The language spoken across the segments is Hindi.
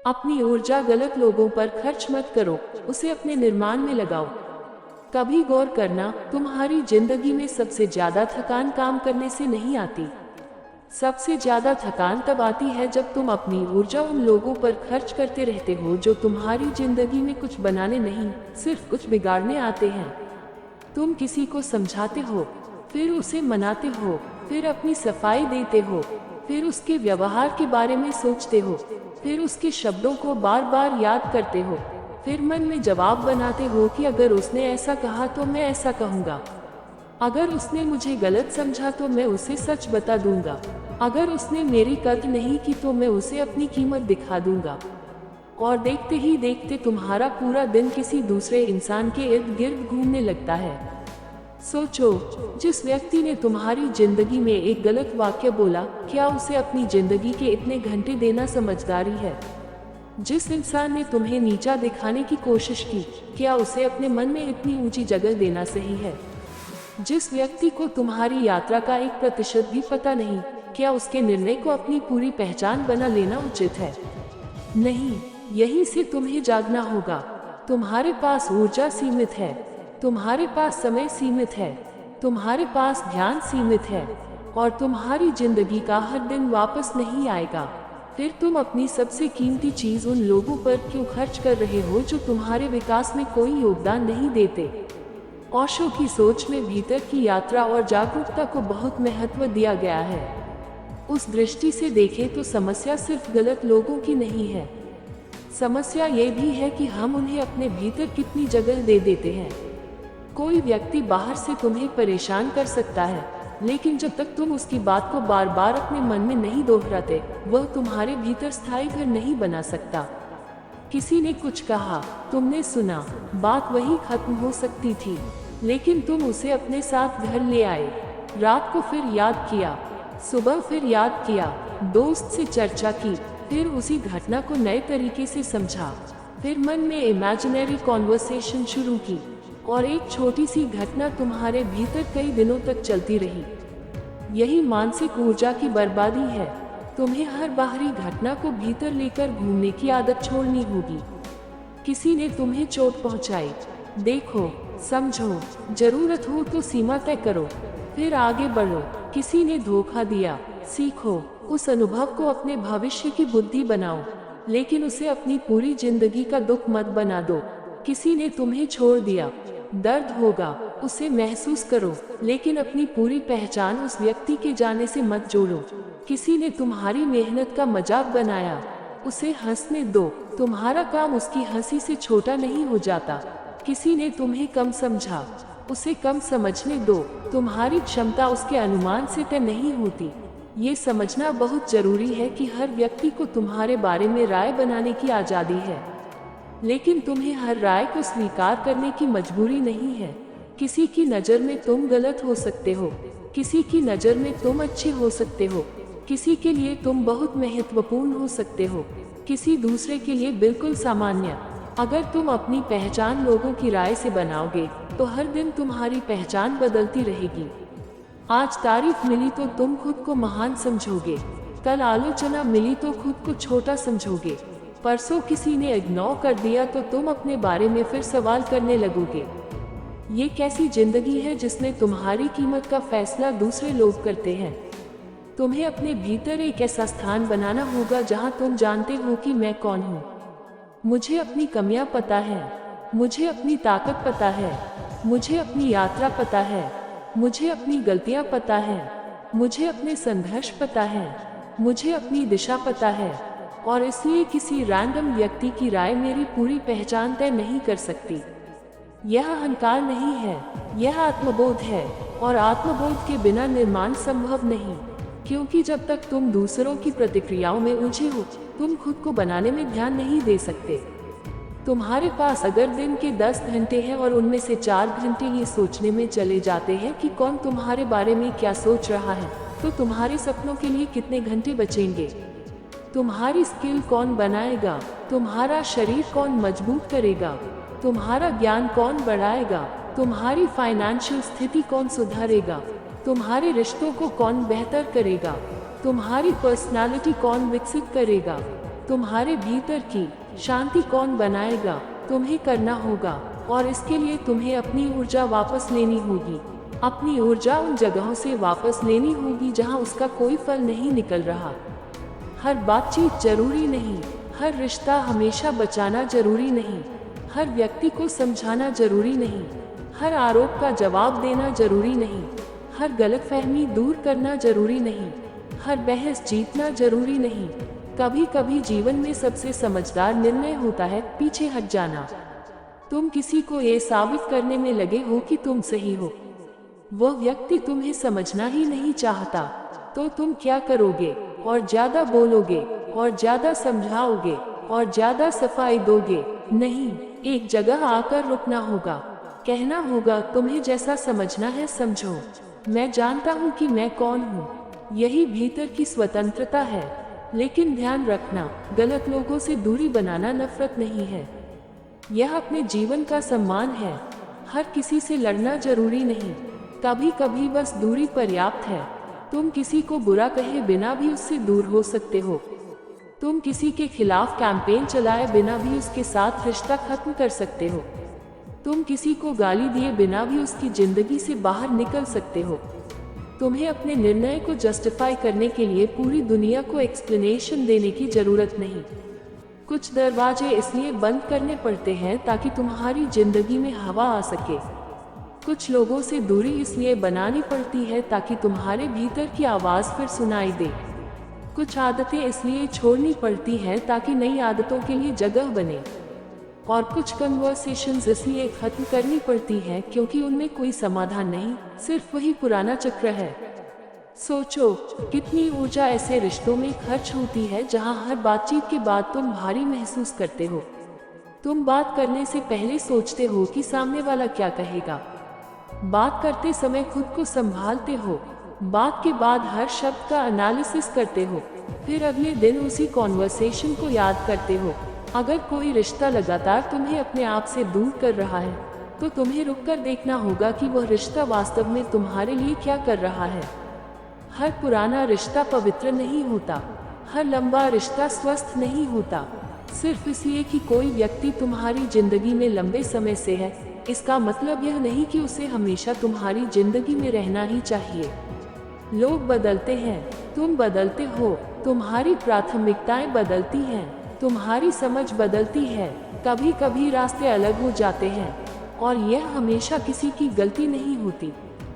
अपनी ऊर्जा गलत लोगों पर खर्च मत करो, उसे अपने निर्माण में लगाओ। कभी गौर करना, तुम्हारी जिंदगी में सबसे ज्यादा थकान काम करने से नहीं आती। सबसे ज्यादा थकान तब आती है जब तुम अपनी ऊर्जा उन लोगों पर खर्च करते रहते हो जो तुम्हारी जिंदगी में कुछ बनाने नहीं, सिर्फ कुछ बिगाड़ने आते हैं। तुम किसी को समझाते हो, फिर उसे मनाते हो, फिर अपनी सफाई देते हो, फिर उसके व्यवहार के बारे में सोचते हो, फिर उसके शब्दों को बार बार याद करते हो, फिर मन में जवाब बनाते हो कि अगर उसने ऐसा कहा तो मैं ऐसा कहूँगा, अगर उसने मुझे गलत समझा तो मैं उसे सच बता दूंगा, अगर उसने मेरी कद्र नहीं की तो मैं उसे अपनी कीमत दिखा दूंगा। और देखते ही देखते तुम्हारा पूरा दिन किसी दूसरे इंसान के इर्द गिर्द घूमने लगता है। सोचो, जिस व्यक्ति ने तुम्हारी जिंदगी में एक गलत वाक्य बोला, क्या उसे अपनी जिंदगी के इतने घंटे देना समझदारी है? जिस इंसान ने तुम्हें नीचा दिखाने की कोशिश की, क्या उसे अपने मन में इतनी ऊंची जगह देना सही है? जिस व्यक्ति को तुम्हारी यात्रा का 1% भी पता नहीं, क्या उसके निर्णय को अपनी पूरी पहचान बना लेना उचित है? नहीं, यहीं से तुम्हें जागना होगा। तुम्हारे पास ऊर्जा सीमित है, तुम्हारे पास समय सीमित है, तुम्हारे पास ध्यान सीमित है, और तुम्हारी जिंदगी का हर दिन वापस नहीं आएगा। फिर तुम अपनी सबसे कीमती चीज उन लोगों पर क्यों खर्च कर रहे हो जो तुम्हारे विकास में कोई योगदान नहीं देते? ओशो की सोच में भीतर की यात्रा और जागरूकता को बहुत महत्व दिया गया है। उस दृष्टि से देखें तो समस्या सिर्फ गलत लोगों की नहीं है, समस्या ये भी है कि हम उन्हें अपने भीतर कितनी जगह दे देते हैं। कोई व्यक्ति बाहर से तुम्हें परेशान कर सकता है, लेकिन जब तक तुम उसकी बात को बार बार अपने मन में नहीं दोहराते, वह तुम्हारे भीतर स्थायी घर नहीं बना सकता। किसी ने कुछ कहा, तुमने सुना, बात वहीं खत्म हो सकती थी, लेकिन तुम उसे अपने साथ घर ले आए। रात को फिर याद किया, सुबह फिर याद किया, दोस्त से चर्चा की, फिर उसी घटना को नए तरीके से समझा, फिर मन में इमेजिनरी कॉन्वर्सेशन शुरू की, और एक छोटी सी घटना तुम्हारे भीतर कई दिनों तक चलती रही। यही मानसिक ऊर्जा की बर्बादी है। तुम्हें हर बाहरी घटना को भीतर लेकर घूमने की आदत छोड़नी होगी। किसी ने तुम्हें चोट पहुंचाई, देखो, समझो, जरूरत हो तो सीमा तय करो, फिर आगे बढ़ो। किसी ने धोखा दिया, सीखो, उस अनुभव को अपने भविष्य की बुद्धि बनाओ, लेकिन उसे अपनी पूरी जिंदगी का दुख मत बना दो। किसी ने तुम्हें छोड़ दिया, दर्द होगा, उसे महसूस करो, लेकिन अपनी पूरी पहचान उस व्यक्ति के जाने से मत जोड़ो। किसी ने तुम्हारी मेहनत का मजाक बनाया, उसे हंसने दो, तुम्हारा काम उसकी हंसी से छोटा नहीं हो जाता। किसी ने तुम्हें कम समझा, उसे कम समझने दो, तुम्हारी क्षमता उसके अनुमान से तय नहीं होती। ये समझना बहुत जरूरी है कि हर व्यक्ति को तुम्हारे बारे में राय बनाने की आज़ादी है, लेकिन तुम्हें हर राय को स्वीकार करने की मजबूरी नहीं है। किसी की नज़र में तुम गलत हो सकते हो, किसी की नज़र में तुम अच्छे हो सकते हो, किसी के लिए तुम बहुत महत्वपूर्ण हो सकते हो, किसी दूसरे के लिए बिल्कुल सामान्य। अगर तुम अपनी पहचान लोगों की राय से बनाओगे, तो हर दिन तुम्हारी पहचान बदलती रहेगी। आज तारीफ मिली तो तुम खुद को महान समझोगे, कल आलोचना मिली तो खुद को छोटा समझोगे, परसों किसी ने इग्नोर कर दिया तो तुम अपने बारे में फिर सवाल करने लगोगे। ये कैसी जिंदगी है जिसमें तुम्हारी कीमत का फैसला दूसरे लोग करते हैं? तुम्हें अपने भीतर एक ऐसा स्थान बनाना होगा जहां तुम जानते हो कि मैं कौन हूँ। मुझे अपनी कमियां पता है, मुझे अपनी ताकत पता है, मुझे अपनी यात्रा पता है, मुझे अपनी गलतियां पता है, मुझे अपने संघर्ष पता है, मुझे अपनी दिशा पता है, और इसलिए किसी रैंडम व्यक्ति की राय मेरी पूरी पहचान तय नहीं कर सकती। यह अहंकार नहीं है, यह आत्मबोध है, और आत्मबोध के बिना निर्माण संभव नहीं, क्योंकि जब तक तुम दूसरों की प्रतिक्रियाओं में उलझे हो, तुम खुद को बनाने में ध्यान नहीं दे सकते। तुम्हारे पास अगर दिन के 10 घंटे हैं और उनमें से 4 घंटे ये सोचने में चले जाते हैं कि कौन तुम्हारे बारे में क्या सोच रहा है, तो तुम्हारे सपनों के लिए कितने घंटे बचेंगे? तुम्हारी स्किल कौन बनाएगा? तुम्हारा शरीर कौन मजबूत करेगा? तुम्हारा ज्ञान कौन बढ़ाएगा? तुम्हारी फाइनेंशियल स्थिति कौन सुधारेगा? तुम्हारे रिश्तों को कौन बेहतर करेगा? तुम्हारी पर्सनालिटी कौन विकसित करेगा? तुम्हारे भीतर की शांति कौन बनाएगा? तुम्हें करना होगा, और इसके लिए तुम्हें अपनी ऊर्जा वापस लेनी होगी। अपनी ऊर्जा उन जगहों से वापस लेनी होगी जहां उसका कोई फल नहीं निकल रहा। हर बातचीत जरूरी नहीं, हर रिश्ता हमेशा बचाना जरूरी नहीं, हर व्यक्ति को समझाना जरूरी नहीं, हर आरोप का जवाब देना जरूरी नहीं, हर गलतफहमी दूर करना जरूरी नहीं, हर बहस जीतना जरूरी नहीं। कभी कभी जीवन में सबसे समझदार निर्णय होता है पीछे हट जाना। तुम किसी को ये साबित करने में लगे हो कि तुम सही हो, वो व्यक्ति तुम्हें समझना ही नहीं चाहता, तो तुम क्या करोगे? और ज्यादा बोलोगे, और ज्यादा समझाओगे, और ज्यादा सफाई दोगे? नहीं, एक जगह आकर रुकना होगा, कहना होगा तुम्हें जैसा समझना है समझो, मैं जानता हूँ कि मैं कौन हूँ। यही भीतर की स्वतंत्रता है। लेकिन ध्यान रखना, गलत लोगों से दूरी बनाना नफरत नहीं है, यह अपने जीवन का सम्मान है। हर किसी से लड़ना जरूरी नहीं, कभी कभी बस दूरी पर्याप्त है। तुम किसी को बुरा कहे बिना भी उससे दूर हो सकते हो। तुम किसी के खिलाफ कैंपेन चलाए बिना भी उसके साथ रिश्ता खत्म कर सकते हो। तुम किसी को गाली दिए बिना भी उसकी जिंदगी से बाहर निकल सकते हो। तुम्हें अपने निर्णय को जस्टिफाई करने के लिए पूरी दुनिया को एक्सप्लेनेशन देने की जरूरत नहीं। कुछ दरवाजे इसलिए बंद करने पड़ते हैं ताकि तुम्हारी जिंदगी में हवा आ सके। कुछ लोगों से दूरी इसलिए बनानी पड़ती है ताकि तुम्हारे भीतर की आवाज़ फिर सुनाई दे। कुछ आदतें इसलिए छोड़नी पड़ती हैं ताकि नई आदतों के लिए जगह बने। और कुछ कन्वर्सेशंस इसलिए खत्म करनी पड़ती हैं क्योंकि उनमें कोई समाधान नहीं, सिर्फ वही पुराना चक्र है। सोचो, कितनी ऊर्जा ऐसे रिश्तों में खर्च होती है जहां हर बातचीत के बाद तुम भारी महसूस करते हो। तुम बात करने से पहले सोचते हो कि सामने वाला क्या कहेगा। बात करते समय खुद को संभालते हो। बात के बाद हर शब्द का एनालिसिस करते हो, फिर अगले दिन उसी कॉन्वर्सेशन को याद करते हो। अगर कोई रिश्ता लगातार तुम्हें अपने आप से दूर कर रहा है, तो तुम्हें रुककर देखना होगा कि वह रिश्ता वास्तव में तुम्हारे लिए क्या कर रहा है। हर पुराना रिश्ता पवित्र नहीं होता, हर लंबा रिश्ता स्वस्थ नहीं होता। सिर्फ इसलिए कि कोई व्यक्ति तुम्हारी जिंदगी में लंबे समय से है, इसका मतलब यह नहीं कि उसे हमेशा तुम्हारी जिंदगी में रहना ही चाहिए। लोग बदलते हैं, तुम बदलते हो, तुम्हारी प्राथमिकताएं बदलती हैं, तुम्हारी समझ बदलती है। कभी कभी रास्ते अलग हो जाते हैं, और यह हमेशा किसी की गलती नहीं होती।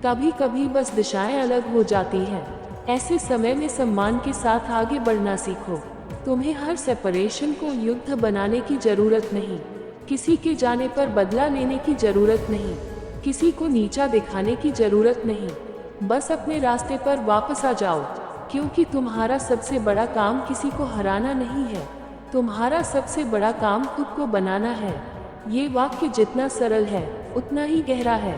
कभी कभी बस दिशाएं अलग हो जाती हैं। ऐसे समय में सम्मान के साथ आगे बढ़ना सीखो। तुम्हें हर सेपरेशन को युद्ध बनाने की जरूरत नहीं, किसी के जाने पर बदला लेने की जरूरत नहीं, किसी को नीचा दिखाने की जरूरत नहीं। बस अपने रास्ते पर वापस आ जाओ, क्योंकि तुम्हारा सबसे बड़ा काम किसी को हराना नहीं है, तुम्हारा सबसे बड़ा काम खुद को बनाना है। ये वाक्य जितना सरल है उतना ही गहरा है।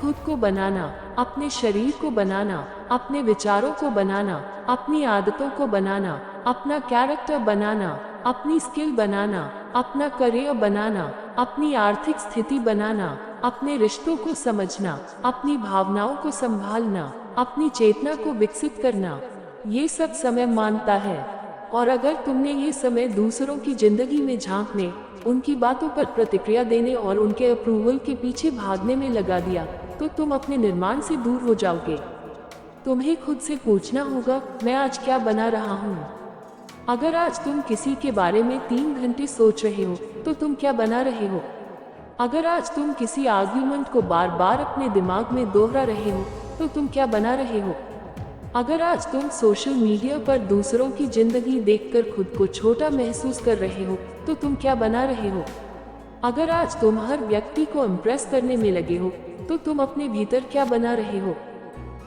खुद को बनाना, अपने शरीर को बनाना, अपने विचारों को बनाना, अपनी आदतों को बनाना, अपना कैरेक्टर बनाना, अपनी स्किल बनाना, अपना करियर बनाना, अपनी आर्थिक स्थिति बनाना, अपने रिश्तों को समझना, अपनी भावनाओं को संभालना, अपनी चेतना को विकसित करना, ये सब समय मांगता है। और अगर तुमने ये समय दूसरों की जिंदगी में झांकने, उनकी बातों पर प्रतिक्रिया देने और उनके अप्रूवल के पीछे भागने में लगा दिया, तो तुम अपने निर्माण से दूर हो जाओगे। तुम्हें खुद से पूछना होगा, मैं आज क्या बना रहा हूँ? अगर आज तुम किसी के बारे में 3 घंटे सोच रहे हो, तो तुम क्या बना रहे हो? अगर आज तुम किसी आर्ग्यूमेंट को बार बार अपने दिमाग में दोहरा रहे हो, तो तुम क्या बना रहे हो? अगर आज तुम सोशल मीडिया पर दूसरों की जिंदगी देखकर खुद को छोटा महसूस कर रहे हो, तो तुम क्या बना रहे हो? अगर आज तुम हर व्यक्ति को इम्प्रेस करने में लगे हो, तो तुम अपने भीतर क्या बना रहे हो?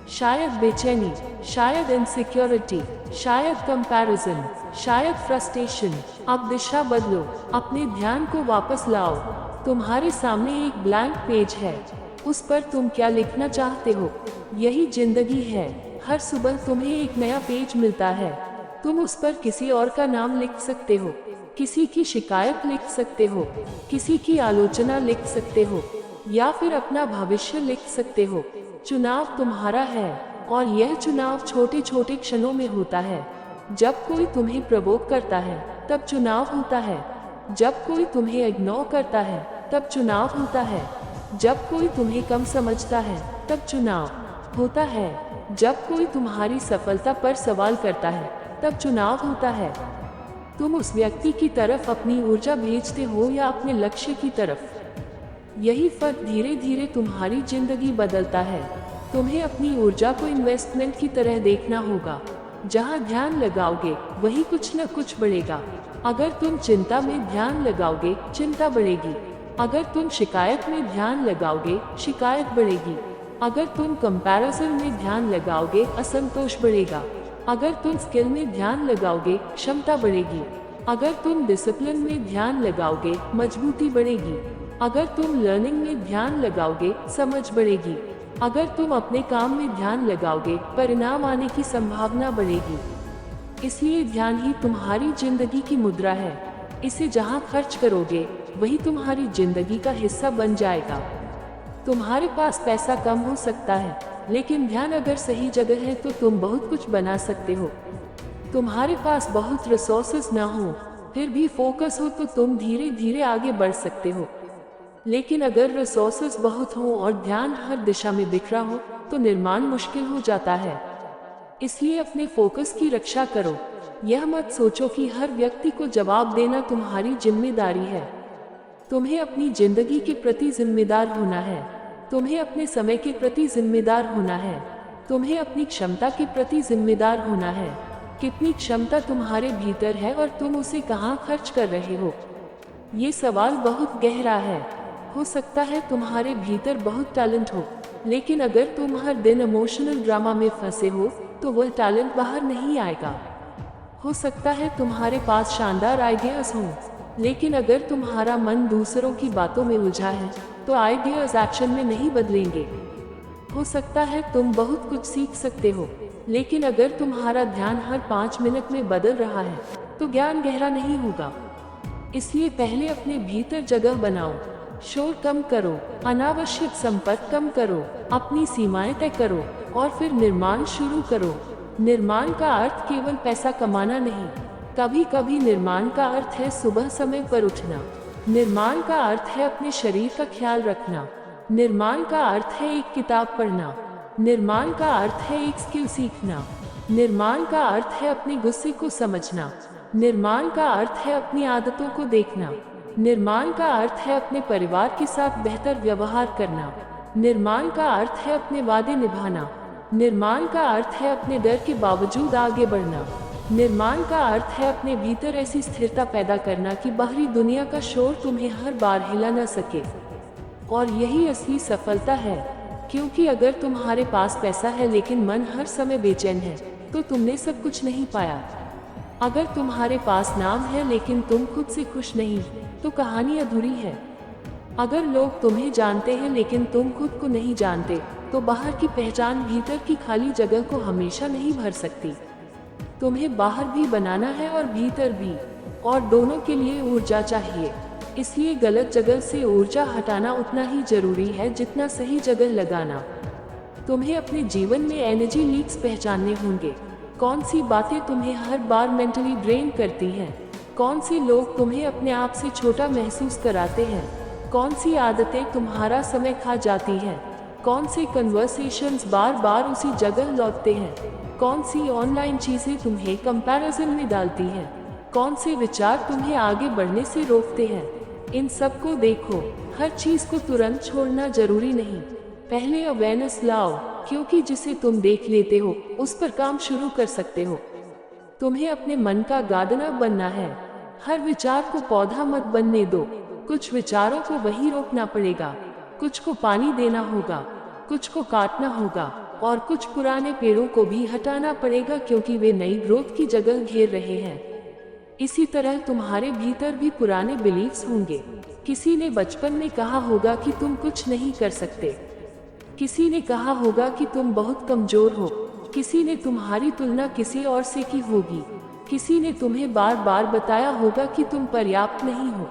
शायद बेचैनी, शायद इनसिक्योरिटी, शायद कंपैरिजन, शायद फ्रस्ट्रेशन। अब दिशा बदलो, अपने ध्यान को वापस लाओ। तुम्हारे सामने एक ब्लैंक पेज है, उस पर तुम क्या लिखना चाहते हो? यही जिंदगी है। हर सुबह तुम्हें एक नया पेज मिलता है। तुम उस पर किसी और का नाम लिख सकते हो, किसी की शिकायत लिख सकते हो, किसी की आलोचना लिख सकते हो, या फिर अपना भविष्य लिख सकते हो। चुनाव तुम्हारा है, और यह चुनाव छोटे छोटे क्षणों में होता है। जब कोई तुम्हें प्रवोक करता है, तब चुनाव होता है। जब कोई तुम्हें इग्नोर करता है तब चुनाव होता है। जब कोई तुम्हें कम समझता है तब चुनाव होता है। जब कोई तुम्हारी सफलता पर सवाल करता है तब चुनाव होता है। तुम उस व्यक्ति की तरफ अपनी ऊर्जा भेजते हो या अपने लक्ष्य की तरफ। यही फर्क धीरे धीरे तुम्हारी जिंदगी बदलता है। तुम्हें अपनी ऊर्जा को इन्वेस्टमेंट की तरह देखना होगा। जहाँ ध्यान लगाओगे वहीं कुछ न कुछ बढ़ेगा। अगर तुम चिंता में ध्यान लगाओगे, चिंता बढ़ेगी। अगर तुम शिकायत में ध्यान लगाओगे, शिकायत बढ़ेगी। अगर तुम कंपैरिजन में ध्यान लगाओगे, असंतोष बढ़ेगा। अगर तुम स्किल में ध्यान लगाओगे, क्षमता बढ़ेगी। अगर तुम डिसिप्लिन में ध्यान लगाओगे, मजबूती बढ़ेगी। अगर तुम लर्निंग में ध्यान लगाओगे, समझ बढ़ेगी। अगर तुम अपने काम में ध्यान लगाओगे, परिणाम आने की संभावना बढ़ेगी। इसलिए ध्यान ही तुम्हारी जिंदगी की मुद्रा है। इसे जहाँ खर्च करोगे वही तुम्हारी जिंदगी का हिस्सा बन जाएगा। तुम्हारे पास पैसा कम हो सकता है, लेकिन ध्यान अगर सही जगह है तो तुम बहुत कुछ बना सकते हो। तुम्हारे पास बहुत रिसोर्सेज ना हो, फिर भी फोकस हो तो तुम धीरे धीरे आगे बढ़ सकते हो। लेकिन अगर रिसोर्सेज बहुत हो और ध्यान हर दिशा में बिखरा हो तो निर्माण मुश्किल हो जाता है। इसलिए अपने फोकस की रक्षा करो। यह मत सोचो कि हर व्यक्ति को जवाब देना तुम्हारी जिम्मेदारी है। तुम्हें अपनी जिंदगी के प्रति जिम्मेदार होना है। तुम्हें अपने समय के प्रति जिम्मेदार होना है। तुम्हें अपनी क्षमता के प्रति जिम्मेदार होना है। कितनी क्षमता तुम्हारे भीतर है और तुम उसे कहाँ खर्च कर रहे हो? ये सवाल बहुत गहरा है। हो सकता है तुम्हारे भीतर बहुत टैलेंट हो, लेकिन अगर तुम हर दिन इमोशनल ड्रामा में फंसे हो तो वह टैलेंट बाहर नहीं आएगा। हो सकता है तुम्हारे पास शानदार आइडियाज हों, लेकिन अगर तुम्हारा मन दूसरों की बातों में उलझा है तो आइडियाज एक्शन में नहीं बदलेंगे। हो सकता है तुम बहुत कुछ सीख सकते हो, लेकिन अगर तुम्हारा ध्यान हर 5 मिनट में बदल रहा है तो ज्ञान गहरा नहीं होगा। इसलिए पहले अपने भीतर जगह बनाओ, शोर कम करो, अनावश्यक संपर्क कम करो, अपनी सीमाएं तय करो और फिर निर्माण शुरू करो। निर्माण का अर्थ केवल पैसा कमाना नहीं, कभी कभी निर्माण का अर्थ है सुबह समय पर उठना। निर्माण का अर्थ है अपने शरीर का ख्याल रखना। निर्माण का अर्थ है एक किताब पढ़ना। निर्माण का अर्थ है एक स्किल सीखना। निर्माण का अर्थ है अपने गुस्से को समझना। निर्माण का अर्थ है अपनी आदतों को देखना। निर्माण का अर्थ है अपने परिवार के साथ बेहतर व्यवहार करना। निर्माण का अर्थ है अपने वादे निभाना। निर्माण का अर्थ है अपने डर के बावजूद आगे बढ़ना। निर्माण का अर्थ है अपने भीतर ऐसी स्थिरता पैदा करना कि बाहरी दुनिया का शोर तुम्हें हर बार हिला न सके। और यही असली सफलता है, क्योंकि अगर तुम्हारे पास पैसा है लेकिन मन हर समय बेचैन है तो तुमने सब कुछ नहीं पाया। अगर तुम्हारे पास नाम है लेकिन तुम खुद से खुश नहीं तो कहानी अधूरी है। अगर लोग तुम्हें जानते हैं लेकिन तुम खुद को नहीं जानते तो बाहर की पहचान भीतर की खाली जगह को हमेशा नहीं भर सकती। तुम्हें बाहर भी बनाना है और भीतर भी, और दोनों के लिए ऊर्जा चाहिए। इसलिए गलत जगह से ऊर्जा हटाना उतना ही जरूरी है जितना सही जगह लगाना। तुम्हें अपने जीवन में एनर्जी लीक्स पहचानने होंगे। कौन सी बातें तुम्हें हर बार मेंटली ड्रेन करती हैं? कौन से लोग तुम्हें अपने आप से छोटा महसूस कराते हैं? कौन सी आदतें तुम्हारा समय खा जाती हैं? कौन से कन्वर्सेशंस बार बार उसी जगह लौटते हैं? कौन सी ऑनलाइन चीजें तुम्हें कंपैरिजन में डालती हैं? कौन से विचार तुम्हें आगे बढ़ने से रोकते हैं? इन सब को देखो। हर चीज को तुरंत छोड़ना जरूरी नहीं। पहले अवेयरनेस लाओ, क्योंकि जिसे तुम देख लेते हो उस पर काम शुरू कर सकते हो। तुम्हें अपने मन का गार्डनर बनना है। हर विचार को पौधा मत बनने दो। कुछ विचारों को वहीं रोकना पड़ेगा, कुछ को पानी देना होगा, कुछ को काटना होगा और कुछ पुराने पेड़ों को भी हटाना पड़ेगा, क्योंकि वे नई ग्रोथ की जगह घेर रहे हैं। इसी तरह तुम्हारे भीतर भी पुराने बिलीफ्स होंगे। किसी ने बचपन में कहा होगा कि तुम कुछ नहीं कर सकते। किसी ने कहा होगा कि तुम बहुत कमजोर हो। किसी ने तुम्हारी तुलना किसी और से की होगी। किसी ने तुम्हें बार बार बताया होगा कि तुम पर्याप्त नहीं हो।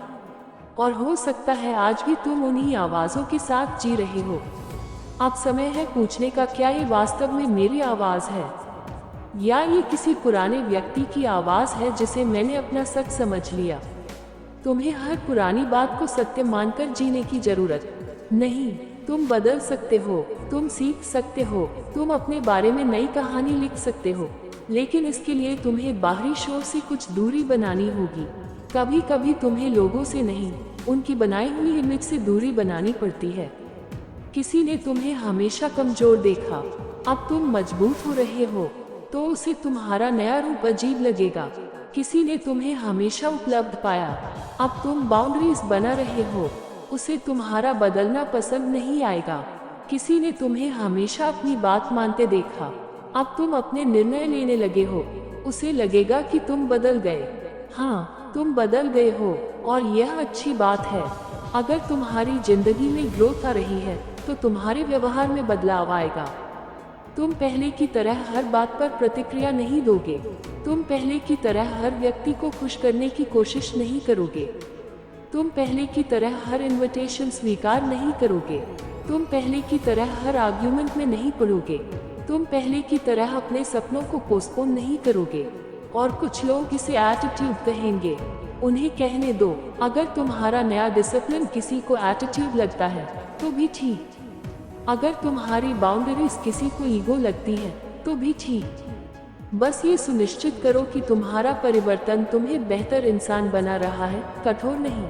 और हो सकता है आज भी तुम उन्हीं आवाजों के साथ जी रहे हो। अब समय है पूछने का, क्या ये वास्तव में मेरी आवाज है? या ये किसी पुराने व्यक्ति की आवाज़ है जिसे मैंने अपना सच समझ लिया। तुम्हें हर पुरानी बात को सत्य मानकर जीने की जरूरत नहीं। तुम बदल सकते हो, तुम सीख सकते हो, तुम अपने बारे में नई कहानी लिख सकते हो, लेकिन इसके लिए तुम्हें बाहरी शोर से कुछ दूरी बनानी होगी। कभी कभी तुम्हें लोगों से नहीं, उनकी बनाई हुई इमेज से दूरी बनानी पड़ती है। किसी ने तुम्हें हमेशा कमजोर देखा, अब तुम मजबूत हो रहे हो, तो उसे तुम्हारा नया रूप अजीब लगेगा। किसी ने तुम्हें हमेशा उपलब्ध पाया, अब तुम बाउंड्रीज बना रहे हो, उसे तुम्हारा बदलना पसंद नहीं आएगा। किसी ने तुम्हें हमेशा अपनी बात मानते देखा, अब तुम अपने निर्णय लेने लगे हो, उसे लगेगा कि तुम बदल गए। हाँ, तुम बदल गए हो और यह अच्छी बात है। अगर तुम्हारी जिंदगी में ग्रोथ आ रही है तो तुम्हारे व्यवहार में बदलाव आएगा। तुम पहले की तरह हर बात पर प्रतिक्रिया नहीं दोगे, तुम पहले की तरह हर व्यक्ति को खुश करने की कोशिश नहीं करोगे, तुम पहले की तरह हर इनविटेशन स्वीकार नहीं करोगे, तुम पहले की तरह हर आर्ग्यूमेंट में नहीं पड़ोगे, तुम पहले की तरह अपने सपनों को पोस्टपोन नहीं करोगे। और कुछ लोग इसे एटीट्यूड कहेंगे, उन्हें कहने दो। अगर तुम्हारा नया डिसिप्लिन किसी को एटीट्यूड लगता है तो भी ठीक, अगर तुम्हारी बाउंड्रीज किसी को ईगो लगती है तो भी ठीक। बस ये सुनिश्चित करो कि तुम्हारा परिवर्तन तुम्हें बेहतर इंसान बना रहा है, कठोर नहीं।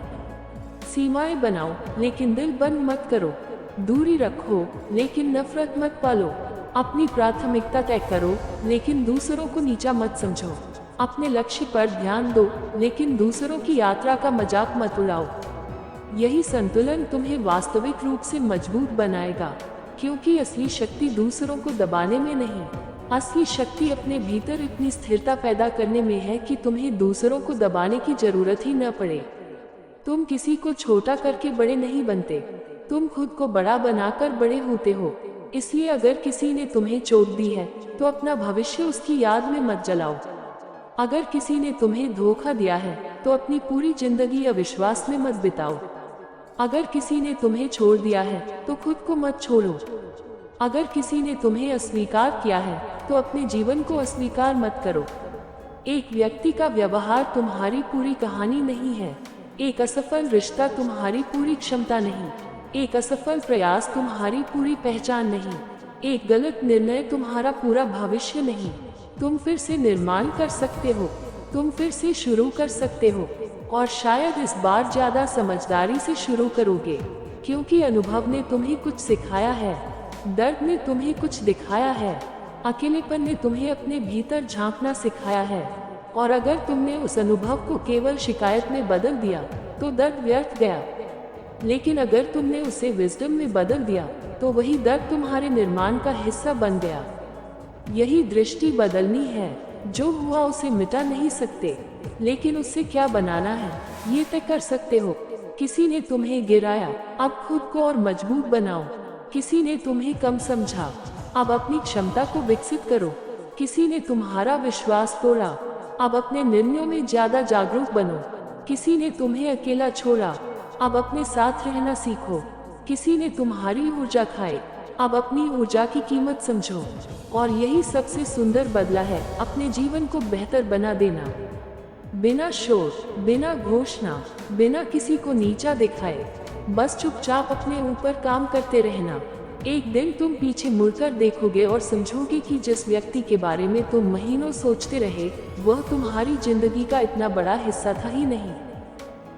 सीमाएं बनाओ लेकिन दिल बंद मत करो, दूरी रखो लेकिन नफरत मत पालो। अपनी प्राथमिकता तय करो लेकिन दूसरों को नीचा मत समझो। अपने लक्ष्य पर ध्यान दो लेकिन दूसरों की यात्रा का मजाक मत उड़ाओ। यही संतुलन तुम्हें वास्तविक रूप से मजबूत बनाएगा, क्योंकि असली शक्ति दूसरों को दबाने में नहीं, असली शक्ति अपने भीतर इतनी स्थिरता पैदा करने में है कि तुम्हें दूसरों को दबाने की जरूरत ही न पड़े। तुम किसी को छोटा करके बड़े नहीं बनते, तुम खुद को बड़ा बनाकर बड़े होते हो। इसलिए अगर किसी ने तुम्हें चोट दी है तो अपना भविष्य उसकी याद में मत जलाओ। अगर किसी ने तुम्हें धोखा दिया है तो अपनी पूरी जिंदगी अविश्वास में मत बिताओ। अगर किसी ने तुम्हें छोड़ दिया है तो खुद को मत छोड़ो। अगर किसी ने तुम्हें अस्वीकार किया है तो अपने जीवन को अस्वीकार मत करो। एक व्यक्ति का व्यवहार तुम्हारी पूरी कहानी नहीं है, एक असफल रिश्ता तुम्हारी पूरी क्षमता नहीं, एक असफल प्रयास तुम्हारी पूरी पहचान नहीं, एक गलत निर्णय तुम्हारा पूरा भविष्य नहीं। तुम फिर से निर्माण कर सकते हो, तुम फिर से शुरू कर सकते हो, और शायद इस बार ज्यादा समझदारी से शुरू करोगे, क्योंकि अनुभव ने तुम्हें कुछ सिखाया है, दर्द ने तुम्हें कुछ दिखाया है, अकेलेपन ने तुम्हें अपने भीतर झांकना सिखाया है। और अगर तुमने उस अनुभव को केवल शिकायत में बदल दिया तो दर्द व्यर्थ गया, लेकिन अगर तुमने उसे विजडम में बदल दिया तो वही दर्द तुम्हारे निर्माण का हिस्सा बन गया। यही दृष्टि बदलनी है। जो हुआ उसे मिटा नहीं सकते, लेकिन उससे क्या बनाना है ये तय कर सकते हो। किसी ने तुम्हें गिराया, अब खुद को और मजबूत बनाओ। किसी ने तुम्हें कम समझा, अब अपनी क्षमता को विकसित करो। किसी ने तुम्हारा विश्वास तोड़ा, अब अपने निर्णयों में ज्यादा जागरूक बनो। किसी ने तुम्हें अकेला छोड़ा, अब अपने साथ रहना सीखो। किसी ने तुम्हारी ऊर्जा खाई, अब अपनी ऊर्जा की कीमत समझो। और यही सबसे सुंदर बदला है, अपने जीवन को बेहतर बना देना, बिना शोर, बिना घोषणा, बिना किसी को नीचा दिखाए, बस चुपचाप अपने ऊपर काम करते रहना। एक दिन तुम पीछे मुड़कर देखोगे और समझोगे कि जिस व्यक्ति के बारे में तुम महीनों सोचते रहे वह तुम्हारी जिंदगी का इतना बड़ा हिस्सा था ही नहीं।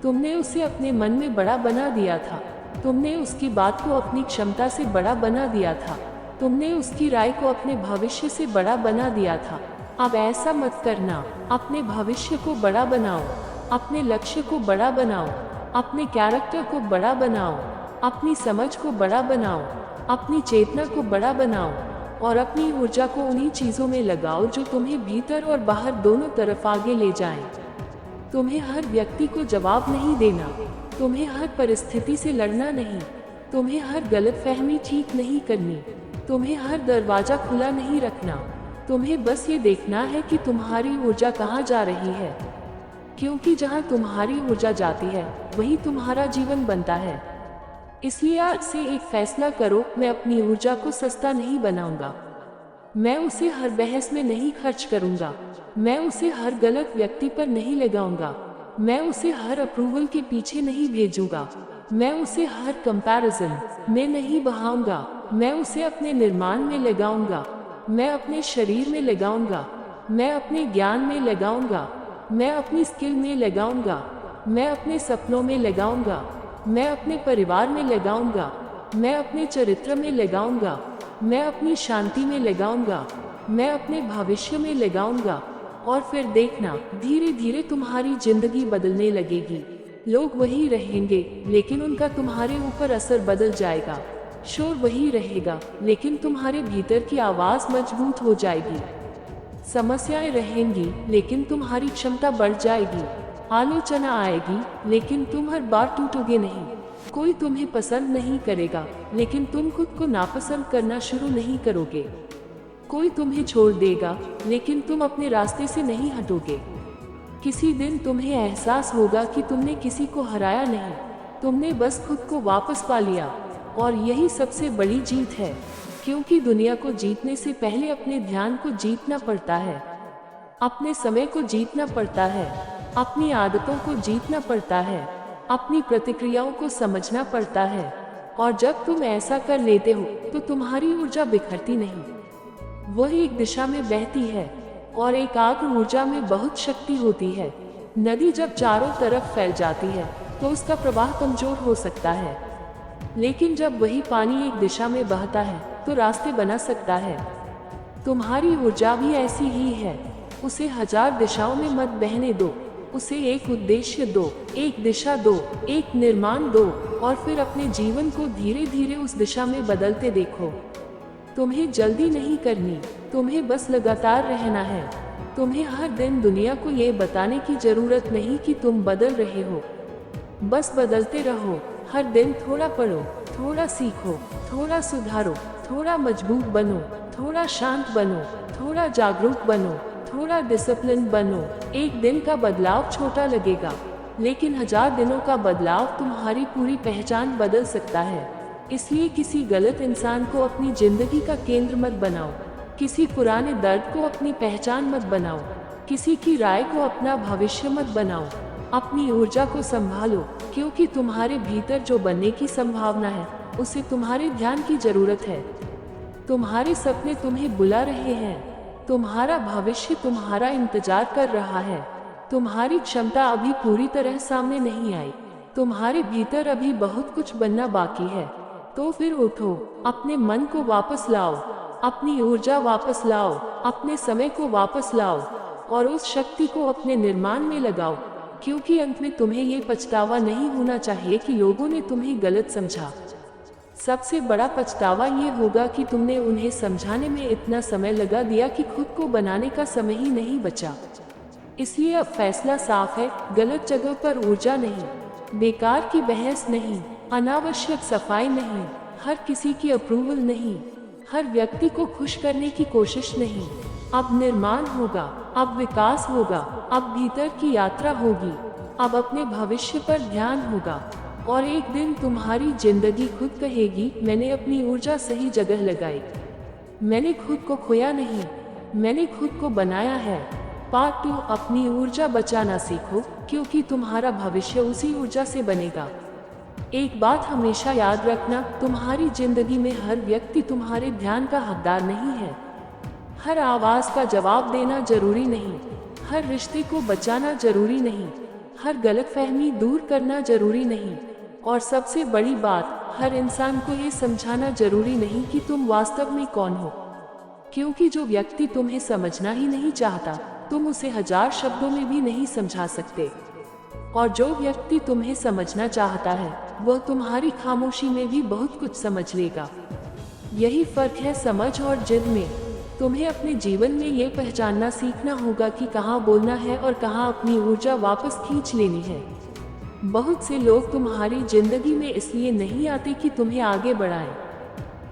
तुमने उसे अपने मन में बड़ा बना दिया था, तुमने उसकी बात को अपनी क्षमता से बड़ा बना दिया था, तुमने उसकी राय को अपने भविष्य से बड़ा बना दिया था। अब ऐसा मत करना, अपने भविष्य को बड़ा बनाओ, अपने लक्ष्य को बड़ा बनाओ, अपने कैरेक्टर को बड़ा बनाओ, अपनी समझ को बड़ा बनाओ, अपनी चेतना को बड़ा बनाओ, और अपनी ऊर्जा को उन्हीं चीजों में लगाओ जो तुम्हें भीतर और बाहर दोनों तरफ आगे ले जाएं। तुम्हें हर व्यक्ति को जवाब नहीं देना, तुम्हें हर परिस्थिति से लड़ना नहीं, तुम्हें हर गलतफहमी ठीक नहीं करनी, तुम्हें हर दरवाजा खुला नहीं रखना। तुम्हें बस ये देखना है कि तुम्हारी ऊर्जा कहाँ जा रही है, क्योंकि जहाँ तुम्हारी ऊर्जा जाती है वही तुम्हारा जीवन बनता है। इसलिए आज से एक फैसला करो, मैं अपनी ऊर्जा को सस्ता नहीं बनाऊंगा। मैं उसे हर बहस में नहीं खर्च करूंगा। मैं उसे हर गलत व्यक्ति पर नहीं लगाऊंगा। मैं उसे हर अप्रूवल के पीछे नहीं भेजूंगा। मैं उसे हर कंपैरिजन में नहीं बहाऊंगा। मैं उसे अपने निर्माण में लगाऊंगा। मैं अपने शरीर में लगाऊंगा। मैं अपने ज्ञान में लगाऊंगा। मैं अपनी स्किल में लगाऊंगा। मैं अपने सपनों में लगाऊंगा। मैं अपने परिवार में लगाऊंगा। मैं अपने चरित्र में लगाऊंगा। मैं अपनी शांति में लगाऊंगा। मैं अपने भविष्य में लगाऊंगा। और फिर देखना, धीरे धीरे तुम्हारी जिंदगी बदलने लगेगी। लोग वही रहेंगे, लेकिन उनका तुम्हारे ऊपर असर बदल जाएगा। शोर वही रहेगा, लेकिन तुम्हारे भीतर की आवाज मजबूत हो जाएगी। समस्याएं रहेंगी, लेकिन तुम्हारी क्षमता बढ़ जाएगी। आलोचना आएगी, लेकिन तुम हर बार टूटोगे नहीं। कोई तुम्हें पसंद नहीं करेगा, लेकिन तुम खुद को नापसंद करना शुरू नहीं करोगे। कोई तुम्हें छोड़ देगा, लेकिन तुम अपने रास्ते से नहीं हटोगे। किसी दिन तुम्हें एहसास होगा कि तुमने किसी को हराया नहीं, तुमने बस खुद को वापस पा लिया। और यही सबसे बड़ी जीत है, क्योंकि दुनिया को जीतने से पहले अपने ध्यान को जीतना पड़ता है, अपने समय को जीतना पड़ता है, अपनी आदतों को जीतना पड़ता है, अपनी प्रतिक्रियाओं को समझना पड़ता है। और जब तुम ऐसा कर लेते हो, तो तुम्हारी ऊर्जा बिखरती नहीं, वह एक दिशा में बहती है। और एकाग्र ऊर्जा में बहुत शक्ति होती है। नदी जब चारों तरफ फैल जाती है, तो उसका प्रवाह कमजोर हो सकता है, लेकिन जब वही पानी एक दिशा में बहता है, तो रास्ते बना सकता है। तुम्हारी ऊर्जा भी ऐसी ही है। उसे 1000 दिशाओं में मत बहने दो। उसे एक उद्देश्य दो, एक दिशा दो, एक निर्माण दो, और फिर अपने जीवन को धीरे धीरे उस दिशा में बदलते देखो। तुम्हें जल्दी नहीं करनी, तुम्हें बस लगातार रहना है। तुम्हें हर दिन दुनिया को ये बताने की जरूरत नहीं कि तुम बदल रहे हो। बस बदलते रहो। हर दिन थोड़ा पढ़ो, थोड़ा सीखो, थोड़ा सुधारो, थोड़ा मजबूत बनो, थोड़ा शांत बनो, थोड़ा जागरूक बनो, थोड़ा डिसिप्लिन बनो। एक दिन का बदलाव छोटा लगेगा, लेकिन 1000 दिनों का बदलाव तुम्हारी पूरी पहचान बदल सकता है। इसलिए किसी गलत इंसान को अपनी जिंदगी का केंद्र मत बनाओ। किसी पुराने दर्द को अपनी पहचान मत बनाओ। किसी की राय को अपना भविष्य मत बनाओ। अपनी ऊर्जा को संभालो, क्योंकि तुम्हारे भीतर जो बनने की संभावना है, उसे तुम्हारे ध्यान की जरूरत है। तुम्हारे सपने तुम्हें बुला रहे हैं। तुम्हारा भविष्य तुम्हारा इंतजार कर रहा है। तुम्हारी क्षमता अभी पूरी तरह सामने नहीं आई। तुम्हारे भीतर अभी बहुत कुछ बनना बाकी है। तो फिर उठो, अपने मन को वापस लाओ, अपनी ऊर्जा वापस लाओ, अपने समय को वापस लाओ, और उस शक्ति को अपने निर्माण में लगाओ। क्योंकि अंत में तुम्हें ये पछतावा नहीं होना चाहिए कि लोगों ने तुम्हें गलत समझा। सबसे बड़ा पछतावा ये होगा कि तुमने उन्हें समझाने में इतना समय लगा दिया कि खुद को बनाने का समय ही नहीं बचा। इसलिए अब फैसला साफ है, गलत जगह पर ऊर्जा नहीं, बेकार की बहस नहीं, अनावश्यक सफाई नहीं, हर किसी की अप्रूवल नहीं, हर व्यक्ति को खुश करने की कोशिश नहीं। अब निर्माण होगा, अब विकास होगा, अब भीतर की यात्रा होगी, अब अपने भविष्य पर ध्यान होगा। और एक दिन तुम्हारी जिंदगी खुद कहेगी, मैंने अपनी ऊर्जा सही जगह लगाई, मैंने खुद को खोया नहीं, मैंने खुद को बनाया है। पार्ट 2, अपनी ऊर्जा बचाना सीखो, क्योंकि तुम्हारा भविष्य उसी ऊर्जा से बनेगा। एक बात हमेशा याद रखना, तुम्हारी जिंदगी में हर व्यक्ति तुम्हारे ध्यान का हकदार नहीं है। हर आवाज का जवाब देना जरूरी नहीं, हर रिश्ते को बचाना जरूरी नहीं, हर गलतफहमी दूर करना जरूरी नहीं, और सबसे बड़ी बात, हर इंसान को ये समझाना जरूरी नहीं कि तुम वास्तव में कौन हो। क्योंकि जो व्यक्ति तुम्हें समझना ही नहीं चाहता, तुम उसे 1000 शब्दों में भी नहीं समझा सकते। और जो व्यक्ति तुम्हें समझना चाहता है, वह तुम्हारी खामोशी में भी बहुत कुछ समझ लेगा। यही फर्क है समझ और जिद में। तुम्हें अपने जीवन में ये पहचानना सीखना होगा कि कहाँ बोलना है और कहाँ अपनी ऊर्जा वापस खींच लेनी है। बहुत से लोग तुम्हारी जिंदगी में इसलिए नहीं आते कि तुम्हें आगे बढ़ाएं।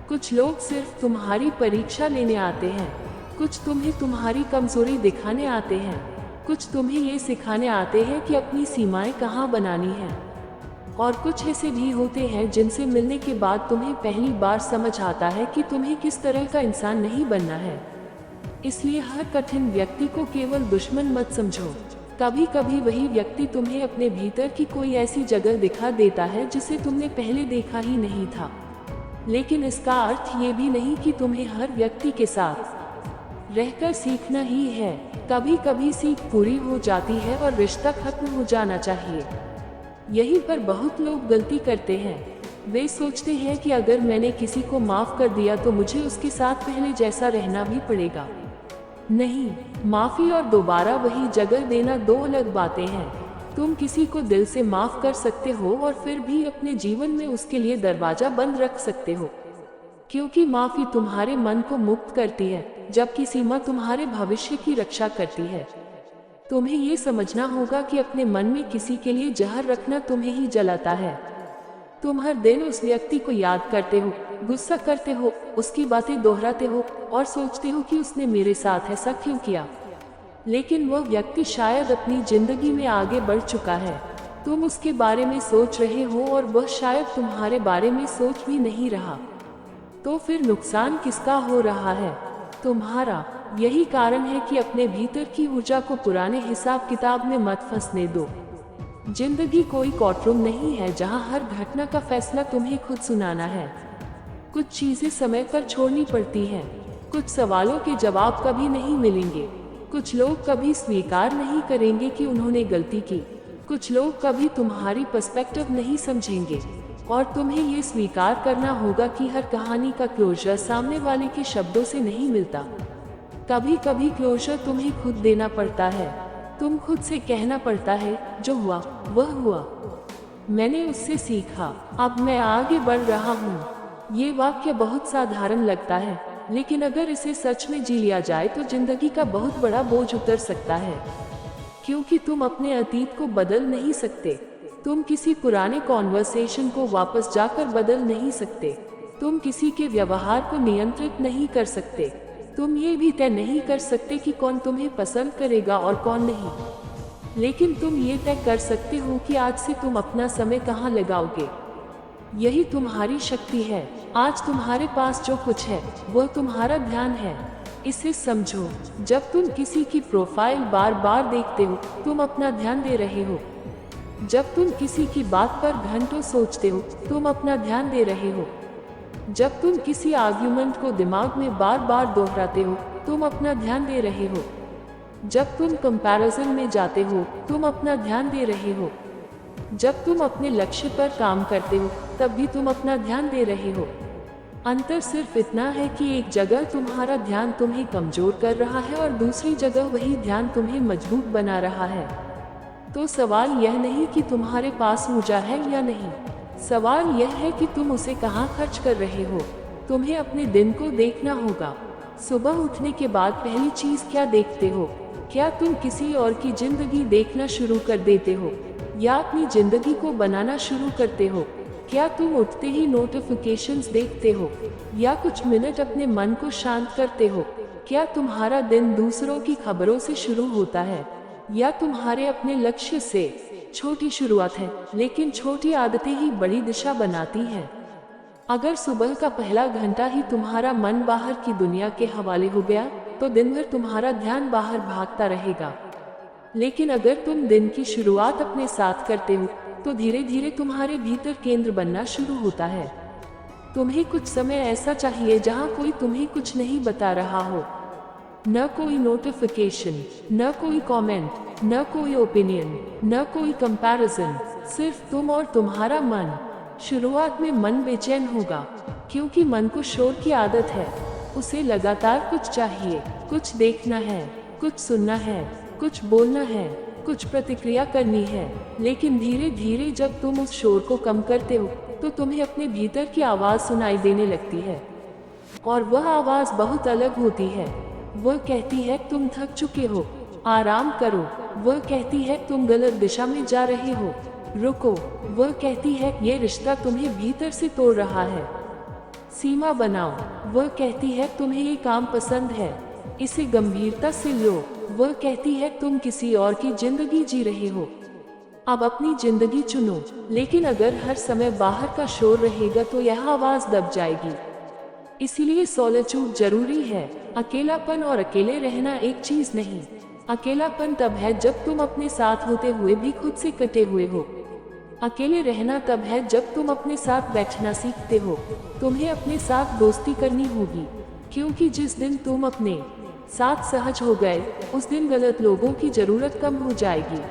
कुछ लोग सिर्फ तुम्हारी परीक्षा लेने आते हैं, कुछ तुम्हें तुम्हारी कमजोरी दिखाने आते हैं, कुछ तुम्हें ये सिखाने आते हैं कि अपनी सीमाएं कहाँ बनानी है, और कुछ ऐसे भी होते हैं जिनसे मिलने के बाद तुम्हें पहली बार समझ आता है कि तुम्हें किस तरह का इंसान नहीं बनना है। इसलिए हर कठिन व्यक्ति को केवल दुश्मन मत समझो। कभी कभी वही व्यक्ति तुम्हें अपने भीतर की कोई ऐसी जगह दिखा देता है जिसे तुमने पहले देखा ही नहीं था। लेकिन इसका अर्थ ये भी नहीं कि तुम्हें हर व्यक्ति के साथ रहकर सीखना ही है। कभी कभी सीख पूरी हो जाती है और रिश्ता खत्म हो जाना चाहिए। यहीं पर बहुत लोग गलती करते हैं। वे सोचते हैं कि अगर मैंने किसी को माफ कर दिया तो मुझे उसके साथ पहले जैसा रहना भी पड़ेगा। नहीं, माफी और दोबारा वही जगह देना दो अलग बातें हैं। तुम किसी को दिल से माफ कर सकते हो और फिर भी अपने जीवन में उसके लिए दरवाजा बंद रख सकते हो, क्योंकि माफी तुम्हारे मन को मुक्त करती है, जबकि सीमा तुम्हारे भविष्य की रक्षा करती है। तुम्हें ये समझना होगा कि अपने मन में किसी के लिए जहर रखना तुम्हें ही जलाता है। तुम हर दिन उस व्यक्ति को याद करते हो, गुस्सा करते हो, उसकी बातें दोहराते हो और सोचते हो कि उसने मेरे साथ ऐसा क्यों किया। लेकिन वह व्यक्ति शायद अपनी जिंदगी में आगे बढ़ चुका है। तुम उसके बारे में सोच रहे हो और वह शायद तुम्हारे बारे में सोच भी नहीं रहा। तो फिर नुकसान किसका हो रहा है? तुम्हारा। यही कारण है कि अपने भीतर की ऊर्जा को पुराने हिसाब किताब में मत फंसने दो। जिंदगी कोई कोर्टरूम नहीं है जहां हर घटना का फैसला तुम्हें खुद सुनाना है। कुछ चीजें समय पर छोड़नी पड़ती हैं। कुछ सवालों के जवाब कभी नहीं मिलेंगे। कुछ लोग कभी स्वीकार नहीं करेंगे कि उन्होंने गलती की। कुछ लोग कभी तुम्हारी पर्सपेक्टिव नहीं समझेंगे और तुम्हें ये स्वीकार करना होगा कि हर कहानी का क्लोजर सामने वाले के शब्दों से नहीं मिलता। कभी कभी क्लोजर तुम्हें खुद देना पड़ता है। तुम खुद से कहना पड़ता है, जो हुआ वह हुआ, मैंने उससे सीखा, अब मैं आगे बढ़ रहा हूँ। ये वाक्य बहुत साधारण लगता है, लेकिन अगर इसे सच में जी लिया जाए तो जिंदगी का बहुत बड़ा बोझ उतर सकता है। क्योंकि तुम अपने अतीत को बदल नहीं सकते। तुम किसी पुराने कॉन्वर्सेशन को वापस जाकर बदल नहीं सकते। तुम किसी के व्यवहार को नियंत्रित नहीं कर सकते। तुम ये भी तय नहीं कर सकते कि कौन तुम्हें पसंद करेगा और कौन नहीं। लेकिन तुम ये तय कर सकते हो कि आज से तुम अपना समय कहाँ लगाओगे। यही तुम्हारी शक्ति है। आज तुम्हारे पास जो कुछ है वह तुम्हारा ध्यान है। इसे समझो। जब तुम किसी की प्रोफाइल बार बार देखते हो, तुम अपना ध्यान दे रहे हो। जब तुम किसी की बात पर घंटों सोचते हो, तुम अपना ध्यान दे रहे हो। जब तुम किसी आर्ग्यूमेंट को दिमाग में बार बार दोहराते हो, तुम अपना ध्यान दे रहे हो। जब तुम कंपैरिजन में जाते हो, तुम अपना ध्यान दे रहे हो। जब तुम अपने लक्ष्य पर काम करते हो, तब भी तुम अपना ध्यान दे रहे हो। अंतर सिर्फ इतना है कि एक जगह तुम्हारा ध्यान तुम्हें कमजोर कर रहा है और दूसरी जगह वही ध्यान तुम्हें मजबूत बना रहा है। तो सवाल यह नहीं कि तुम्हारे पास ऊर्जा है या नहीं, सवाल यह है कि तुम उसे कहाँ खर्च कर रहे हो। तुम्हें अपने दिन को देखना होगा। सुबह उठने के बाद पहली चीज क्या देखते हो? क्या तुम किसी और की जिंदगी देखना शुरू कर देते हो या अपनी जिंदगी को बनाना शुरू करते हो? क्या तुम उठते ही नोटिफिकेशंस देखते हो या कुछ मिनट अपने मन को शांत करते हो? क्या तुम्हारा दिन दूसरों की खबरों से शुरू होता है या तुम्हारे अपने लक्ष्य से? छोटी शुरुआत है, लेकिन छोटी आदतें ही बड़ी दिशा बनाती हैं। अगर सुबह का पहला घंटा ही तुम्हारा मन बाहर की दुनिया के हवाले हो गया, तो दिन भर तुम्हारा ध्यान बाहर भागता रहेगा। लेकिन अगर तुम दिन की शुरुआत अपने साथ करते हो, तो धीरे धीरे तुम्हारे भीतर केंद्र बनना शुरू होता है। तुम्हें कुछ समय ऐसा चाहिए जहां कोई तुम्हें कुछ नहीं बता रहा हो। न कोई नोटिफिकेशन, न कोई कमेंट, न कोई ओपिनियन, न कोई कंपैरिजन, सिर्फ तुम और तुम्हारा मन। शुरुआत में मन बेचैन होगा, क्योंकि मन को शोर की आदत है। उसे लगातार कुछ चाहिए, कुछ देखना है, कुछ सुनना है, कुछ बोलना है, कुछ प्रतिक्रिया करनी है। लेकिन धीरे धीरे जब तुम उस शोर को कम करते हो, तो तुम्हें अपने भीतर की आवाज सुनाई देने लगती है। और वह आवाज बहुत अलग होती है। वह कहती है, तुम थक चुके हो, आराम करो। वह कहती है, तुम गलत दिशा में जा रहे हो, रुको। वह कहती है, ये रिश्ता तुम्हें भीतर से तोड़ रहा है, सीमा बनाओ। वह कहती है, तुम्हें ये काम पसंद है, इसे गंभीरता से लो। वह कहती है, तुम किसी और की जिंदगी जी रहे हो, अब अपनी जिंदगी चुनो। लेकिन अगर हर समय बाहर का शोर रहेगा तो यह आवाज दब जाएगी। इसीलिए सॉलिट्यूड जरूरी है। अकेलापन और अकेले रहना एक चीज नहीं। अकेलापन तब है जब तुम अपने साथ होते हुए भी खुद से कटे हुए हो। अकेले रहना तब है जब तुम अपने साथ बैठना सीखते हो। तुम्हें अपने साथ दोस्ती करनी होगी, क्योंकि जिस दिन तुम अपने साथ सहज हो गए, उस दिन गलत लोगों की जरूरत कम हो जाएगी।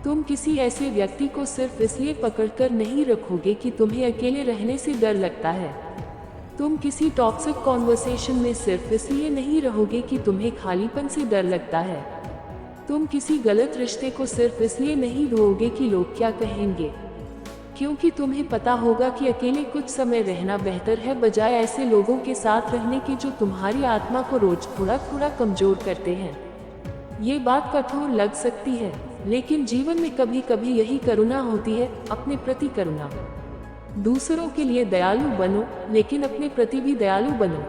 तुम किसी ऐसे व्यक्ति को सिर्फ इसलिए पकड़कर नहीं रखोगे कि तुम्हें अकेले रहने से डर लगता है। तुम किसी टॉक्सिक कॉन्वर्सेशन में सिर्फ इसलिए नहीं रहोगे कि तुम्हें खालीपन से डर लगता है। तुम किसी गलत रिश्ते को सिर्फ इसलिए नहीं ढोओगे कि लोग क्या कहेंगे, क्योंकि तुम्हें पता होगा कि अकेले कुछ समय रहना बेहतर है, बजाय ऐसे लोगों के साथ रहने के जो तुम्हारी आत्मा को रोज थोड़ा थोड़ा कमजोर करते हैं। ये बात कठोर लग सकती है, लेकिन जीवन में कभी कभी यही करुणा होती है, अपने प्रति करुणा। दूसरों के लिए दयालु बनो, लेकिन अपने प्रति भी दयालु बनो।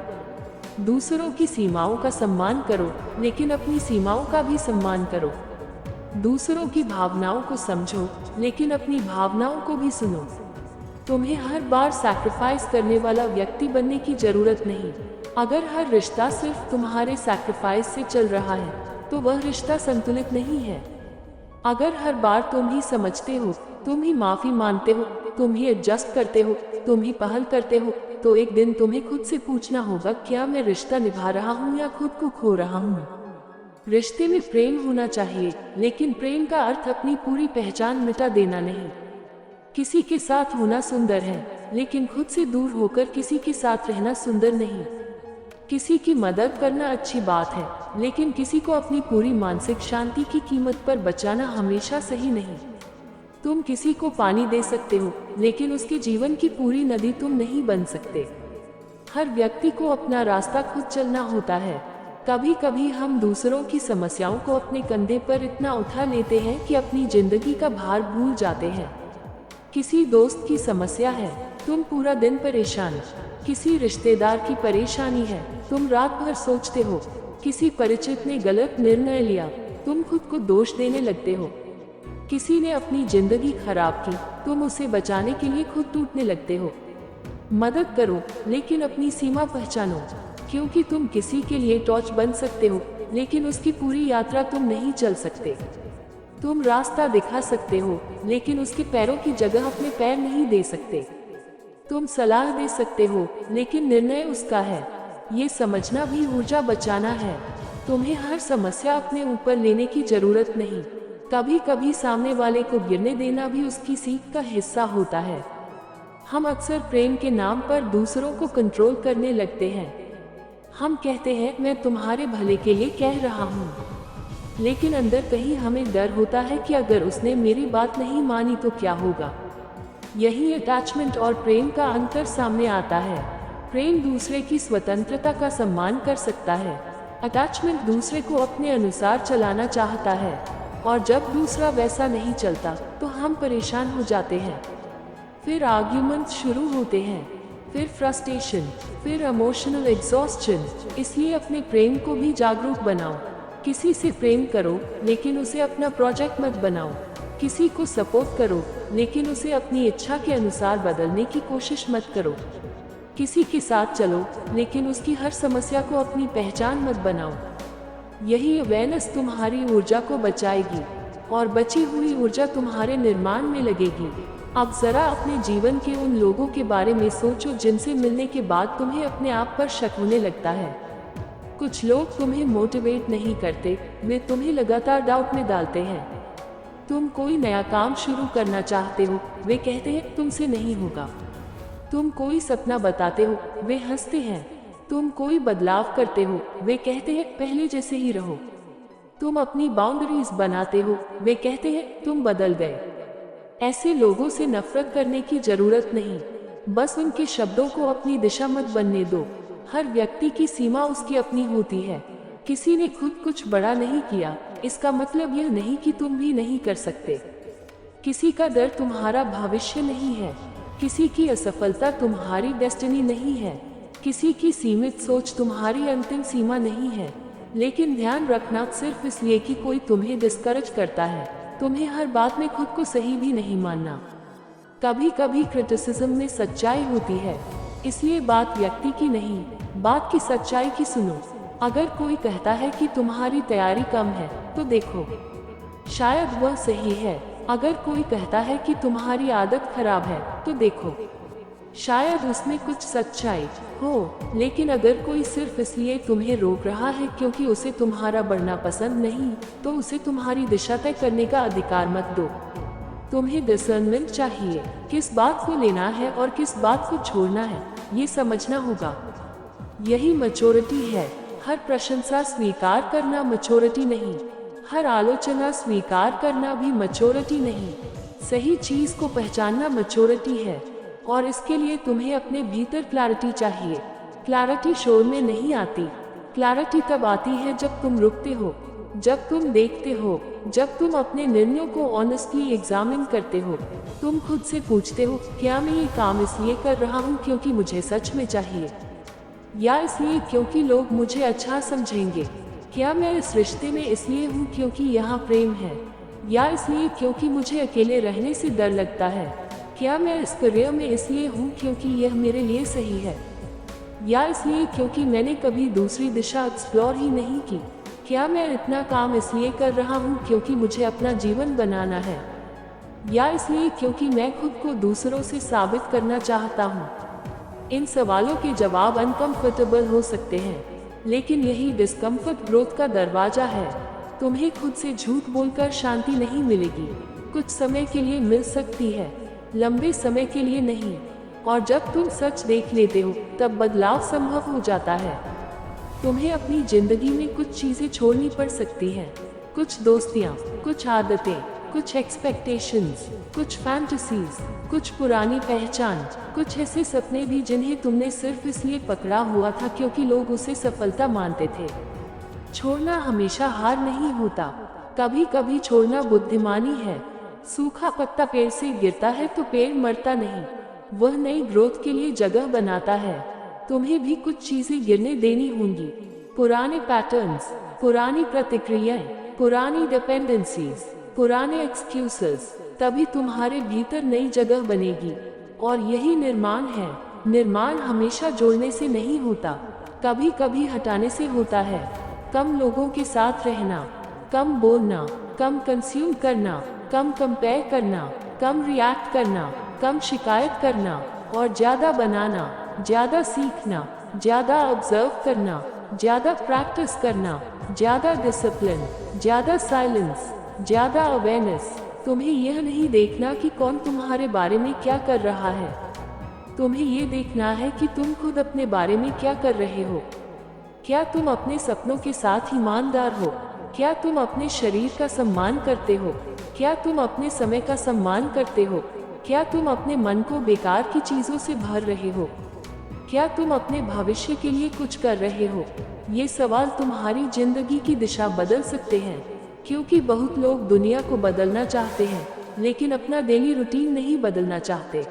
दूसरों की सीमाओं का सम्मान करो, लेकिन अपनी सीमाओं का भी सम्मान करो। दूसरों की भावनाओं को समझो, लेकिन अपनी भावनाओं को भी सुनो। तुम्हें हर बार सैक्रिफाइस करने वाला व्यक्ति बनने की जरूरत नहीं। अगर हर रिश्ता सिर्फ तुम्हारे सैक्रिफाइस से चल रहा है, तो वह रिश्ता संतुलित नहीं है। अगर हर बार तुम ही समझते हो, तुम ही माफी मांगते हो, तुम ही एडजस्ट करते हो, तुम ही पहल करते हो, तो एक दिन तुम्हें खुद से पूछना होगा, क्या मैं रिश्ता निभा रहा हूँ या खुद को खो रहा हूँ। रिश्ते में प्रेम होना चाहिए, लेकिन प्रेम का अर्थ अपनी पूरी पहचान मिटा देना नहीं। किसी के साथ होना सुंदर है, लेकिन खुद से दूर होकर किसी के साथ रहना सुंदर नहीं। किसी की मदद करना अच्छी बात है, लेकिन किसी को अपनी पूरी मानसिक शांति की कीमत पर बचाना हमेशा सही नहीं। तुम किसी को पानी दे सकते हो, लेकिन उसके जीवन की पूरी नदी तुम नहीं बन सकते। हर व्यक्ति को अपना रास्ता खुद चलना होता है। कभी कभी हम दूसरों की समस्याओं को अपने कंधे पर इतना उठा लेते हैं कि अपनी जिंदगी का भार भूल जाते हैं। किसी दोस्त की समस्या है, तुम पूरा दिन परेशान। किसी रिश्तेदार की परेशानी है, तुम रात भर सोचते हो। किसी परिचित ने गलत निर्णय लिया, तुम खुद को दोष देने लगते हो। किसी ने अपनी जिंदगी खराब की, तुम उसे बचाने के लिए खुद टूटने लगते हो। मदद करो, लेकिन अपनी सीमा पहचानो, क्योंकि तुम किसी के लिए टॉर्च बन सकते हो, लेकिन उसकी पूरी यात्रा तुम नहीं चल सकते। तुम रास्ता दिखा सकते हो, लेकिन उसके पैरों की जगह अपने पैर नहीं दे सकते। तुम सलाह दे सकते हो, लेकिन निर्णय उसका है। ये समझना भी ऊर्जा बचाना है। तुम्हें हर समस्या अपने ऊपर लेने की जरूरत नहीं। कभी कभी सामने वाले को गिरने देना भी उसकी सीख का हिस्सा होता है। हम अक्सर प्रेम के नाम पर दूसरों को कंट्रोल करने लगते हैं। हम कहते हैं, मैं तुम्हारे भले के लिए कह रहा हूँ, लेकिन अंदर कहीं हमें डर होता है कि अगर उसने मेरी बात नहीं मानी तो क्या होगा। यही अटैचमेंट और प्रेम का अंतर सामने आता है। प्रेम दूसरे की स्वतंत्रता का सम्मान कर सकता है। अटैचमेंट दूसरे को अपने अनुसार चलाना चाहता है, और जब दूसरा वैसा नहीं चलता तो हम परेशान हो जाते हैं। फिर आर्ग्यूमेंट्स शुरू होते हैं, फिर फ्रस्ट्रेशन, फिर इमोशनल एग्जॉस्शन। इसलिए अपने प्रेम को भी जागरूक बनाओ। किसी से प्रेम करो, लेकिन उसे अपना प्रोजेक्ट मत बनाओ। किसी को सपोर्ट करो, लेकिन उसे अपनी इच्छा के अनुसार बदलने की कोशिश मत करो। किसी के साथ चलो, लेकिन उसकी हर समस्या को अपनी पहचान मत बनाओ। यही अवेयरनेस तुम्हारी ऊर्जा को बचाएगी, और बची हुई ऊर्जा तुम्हारे निर्माण में लगेगी। अब जरा अपने जीवन के उन लोगों के बारे में सोचो जिनसे मिलने के बाद तुम्हें अपने आप पर शक होने लगता है। कुछ लोग तुम्हें मोटिवेट नहीं करते, वे तुम्हें लगातार डाउट में डालते हैं। तुम कोई नया काम शुरू करना चाहते हो, वे कहते हैं तुमसे नहीं होगा। तुम कोई सपना बताते हो, वे हंसते हैं। तुम कोई बदलाव करते हो, वे कहते हैं पहले जैसे ही रहो। तुम अपनी बाउंड्रीज बनाते हो, वे कहते हैं तुम बदल गए। ऐसे लोगों से नफरत करने की जरूरत नहीं, बस उनके शब्दों को अपनी दिशा मत बनने दो। हर व्यक्ति की सीमा उसकी अपनी होती है। किसी ने खुद कुछ बड़ा नहीं किया, इसका मतलब यह नहीं कि तुम भी नहीं कर सकते। किसी का डर तुम्हारा भविष्य नहीं है। किसी की असफलता तुम्हारी डेस्टिनी नहीं है। किसी की सीमित सोच तुम्हारी अंतिम सीमा नहीं है। लेकिन ध्यान रखना, सिर्फ इसलिए कि कोई तुम्हें डिस्करेज करता है, तुम्हें हर बात में खुद को सही भी नहीं मानना। कभी कभी क्रिटिसिज्म में सच्चाई होती है, इसलिए बात व्यक्ति की नहीं, बात की सच्चाई की सुनो। अगर कोई कहता है कि तुम्हारी तैयारी कम है, तो देखो, शायद वह सही है। अगर कोई कहता है कि तुम्हारी आदत खराब है, तो देखो, शायद उसमें कुछ सच्चाई हो। लेकिन अगर कोई सिर्फ इसलिए तुम्हें रोक रहा है क्योंकि उसे तुम्हारा बढ़ना पसंद नहीं, तो उसे तुम्हारी दिशा तय करने का अधिकार मत दो। तुम्हें डिसर्नमेंट चाहिए, किस बात को लेना है और किस बात को छोड़ना है, ये समझना होगा। यही मैच्योरिटी है। हर प्रशंसा स्वीकार करना मैच्योरिटी नहीं, हर आलोचना स्वीकार करना भी मैच्योरिटी नहीं। सही चीज को पहचानना मैच्योरिटी है, और इसके लिए तुम्हें अपने भीतर क्लैरिटी चाहिए। क्लैरिटी शोर में नहीं आती। क्लैरिटी तब आती है जब तुम रुकते हो, जब तुम देखते हो, जब तुम अपने निर्णयों को ऑनेस्टली एग्जामिन करते हो। तुम खुद से पूछते हो, क्या मैं ये काम इसलिए कर रहा हूँ क्योंकि मुझे सच में चाहिए, या इसलिए क्योंकि लोग मुझे अच्छा समझेंगे? क्या मैं इस रिश्ते में इसलिए हूँ क्योंकि यहाँ प्रेम है, या इसलिए क्योंकि मुझे अकेले रहने से डर लगता है? क्या मैं इस करियर में इसलिए हूँ क्योंकि यह मेरे लिए सही है, या इसलिए क्योंकि मैंने कभी दूसरी दिशा एक्सप्लोर ही नहीं की? क्या मैं इतना काम इसलिए कर रहा हूँ क्योंकि मुझे अपना जीवन बनाना है, या इसलिए क्योंकि मैं खुद को दूसरों से साबित करना चाहता हूँ? इन सवालों के जवाब अनकंफर्टेबल हो सकते हैं, लेकिन यही डिस्कम्फर्ट ग्रोथ का दरवाजा है। तुम्हें खुद से झूठ बोलकर शांति नहीं मिलेगी। कुछ समय के लिए मिल सकती है, लंबे समय के लिए नहीं। और जब तुम सच देख लेते हो, तब बदलाव संभव हो जाता है। तुम्हें अपनी जिंदगी में कुछ चीजें छोड़नी पड़ सकती हैं, कुछ दोस्तियां, कुछ आदतें, कुछ एक्सपेक्टेशंस, कुछ फैंटेसीज, कुछ पुरानी पहचान, कुछ ऐसे सपने भी जिन्हें तुमने सिर्फ इसलिए पकड़ा हुआ था क्योंकि लोग उसे सफलता मानते थे। छोड़ना हमेशा हार नहीं होता, कभी कभी छोड़ना बुद्धिमानी है। सूखा पत्ता पेड़ से गिरता है तो पेड़ मरता नहीं, वह नई ग्रोथ के लिए जगह बनाता है। तुम्हें भी कुछ चीजें गिरने देनी होंगी, पुराने पैटर्न्स, पुरानी प्रतिक्रियाएं, पुरानी डिपेंडेंसीज, पुराने एक्सक्यूजेस। तभी तुम्हारे भीतर नई जगह बनेगी। और यही निर्माण है। निर्माण हमेशा जोड़ने से नहीं होता, कभी कभी हटाने से होता है। कम लोगों के साथ रहना, कम बोलना, कम कंज्यूम करना, कम कंपेयर करना, कम रिएक्ट करना, कम शिकायत करना, और ज्यादा बनाना, ज्यादा सीखना, ज्यादा ऑब्जर्व करना, ज्यादा प्रैक्टिस करना, ज्यादा डिसिप्लिन, ज्यादा साइलेंस, ज्यादा अवेयरनेस। तुम्हें यह नहीं देखना कि कौन तुम्हारे बारे में क्या कर रहा है, तुम्हें ये देखना है कि तुम खुद अपने बारे में क्या कर रहे हो। क्या तुम अपने सपनों के साथ ईमानदार हो? क्या तुम अपने शरीर का सम्मान करते हो? क्या तुम अपने समय का सम्मान करते हो? क्या तुम अपने मन को बेकार की चीजों से भर रहे हो? क्या तुम अपने भविष्य के लिए कुछ कर रहे हो? ये सवाल तुम्हारी जिंदगी की दिशा बदल सकते हैं, क्योंकि बहुत लोग दुनिया को बदलना चाहते हैं, लेकिन अपना डेली रूटीन नहीं बदलना चाहते।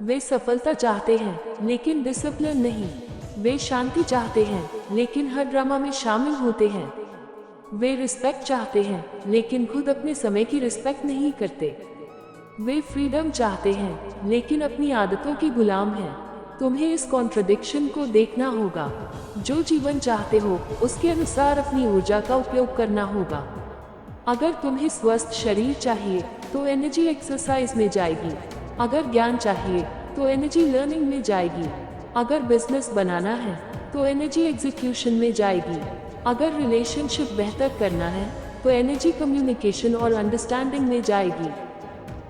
वे सफलता चाहते हैं, लेकिन डिसिप्लिन नहीं। वे शांति चाहते हैं, लेकिन हर ड्रामा में शामिल होते हैं। वे रिस्पेक्ट चाहते हैं, लेकिन खुद अपने समय की रिस्पेक्ट नहीं करते। वे फ्रीडम चाहते हैं, लेकिन अपनी आदतों के गुलाम हैं। तुम्हें इस कॉन्ट्रडिक्शन को देखना होगा। जो जीवन चाहते हो, उसके अनुसार अपनी ऊर्जा का उपयोग करना होगा। अगर तुम्हें स्वस्थ शरीर चाहिए, तो एनर्जी एक्सरसाइज में जाएगी। अगर ज्ञान चाहिए, तो एनर्जी लर्निंग में जाएगी। अगर बिजनेस बनाना है, तो एनर्जी एग्जीक्यूशन में जाएगी। अगर रिलेशनशिप बेहतर करना है, तो एनर्जी कम्युनिकेशन और अंडरस्टैंडिंग में जाएगी।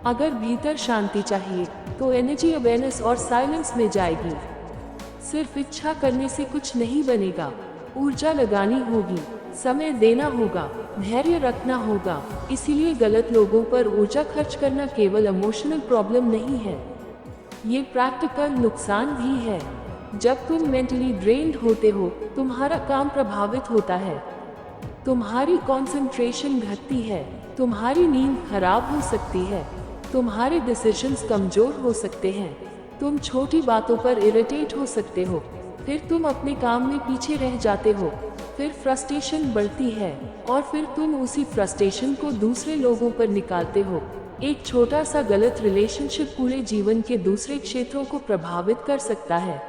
अगर भीतर शांति चाहिए, तो एनर्जी अवेयरनेस और साइलेंस में जाएगी। सिर्फ इच्छा करने से कुछ नहीं बनेगा। ऊर्जा लगानी होगी, समय देना होगा, धैर्य रखना होगा। इसीलिए गलत लोगों पर ऊर्जा खर्च करना केवल इमोशनल प्रॉब्लम नहीं है, ये प्रैक्टिकल नुकसान भी है। जब तुम मेंटली ड्रेन्ड होते हो, तुम्हारा काम प्रभावित होता है, तुम्हारी कंसंट्रेशन घटती है, तुम्हारी नींद खराब हो सकती है, तुम्हारे डिसीजंस कमजोर हो सकते हैं, तुम छोटी बातों पर इरिटेट हो सकते हो, फिर तुम अपने काम में पीछे रह जाते हो, फिर फ्रस्ट्रेशन बढ़ती है, और फिर तुम उसी फ्रस्ट्रेशन को दूसरे लोगों पर निकालते हो। एक छोटा सा गलत रिलेशनशिप पूरे जीवन के दूसरे क्षेत्रों को प्रभावित कर सकता है।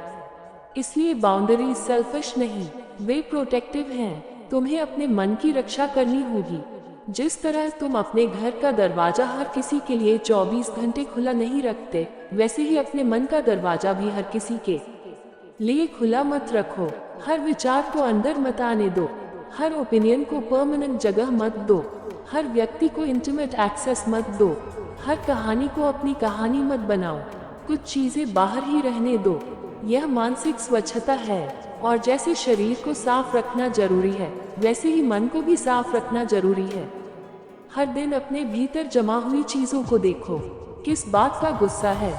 इसलिए बाउंड्रीज सेल्फिश नहीं, वे प्रोटेक्टिव हैं। तुम्हें अपने मन की रक्षा करनी होगी। जिस तरह तुम अपने घर का दरवाजा हर किसी के लिए 24 घंटे खुला नहीं रखते, वैसे ही अपने मन का दरवाजा भी हर किसी के लिए खुला मत रखो। हर विचार को अंदर मत आने दो, हर ओपिनियन को परमानेंट जगह मत दो, हर व्यक्ति को इंटीमेट एक्सेस मत दो, हर कहानी को अपनी कहानी मत बनाओ। कुछ चीजें बाहर ही रहने दो। यह मानसिक स्वच्छता है। और जैसे शरीर को साफ रखना जरूरी है, वैसे ही मन को भी साफ रखना जरूरी है। हर दिन अपने भीतर जमा हुई चीजों को देखो। किस बात का गुस्सा है,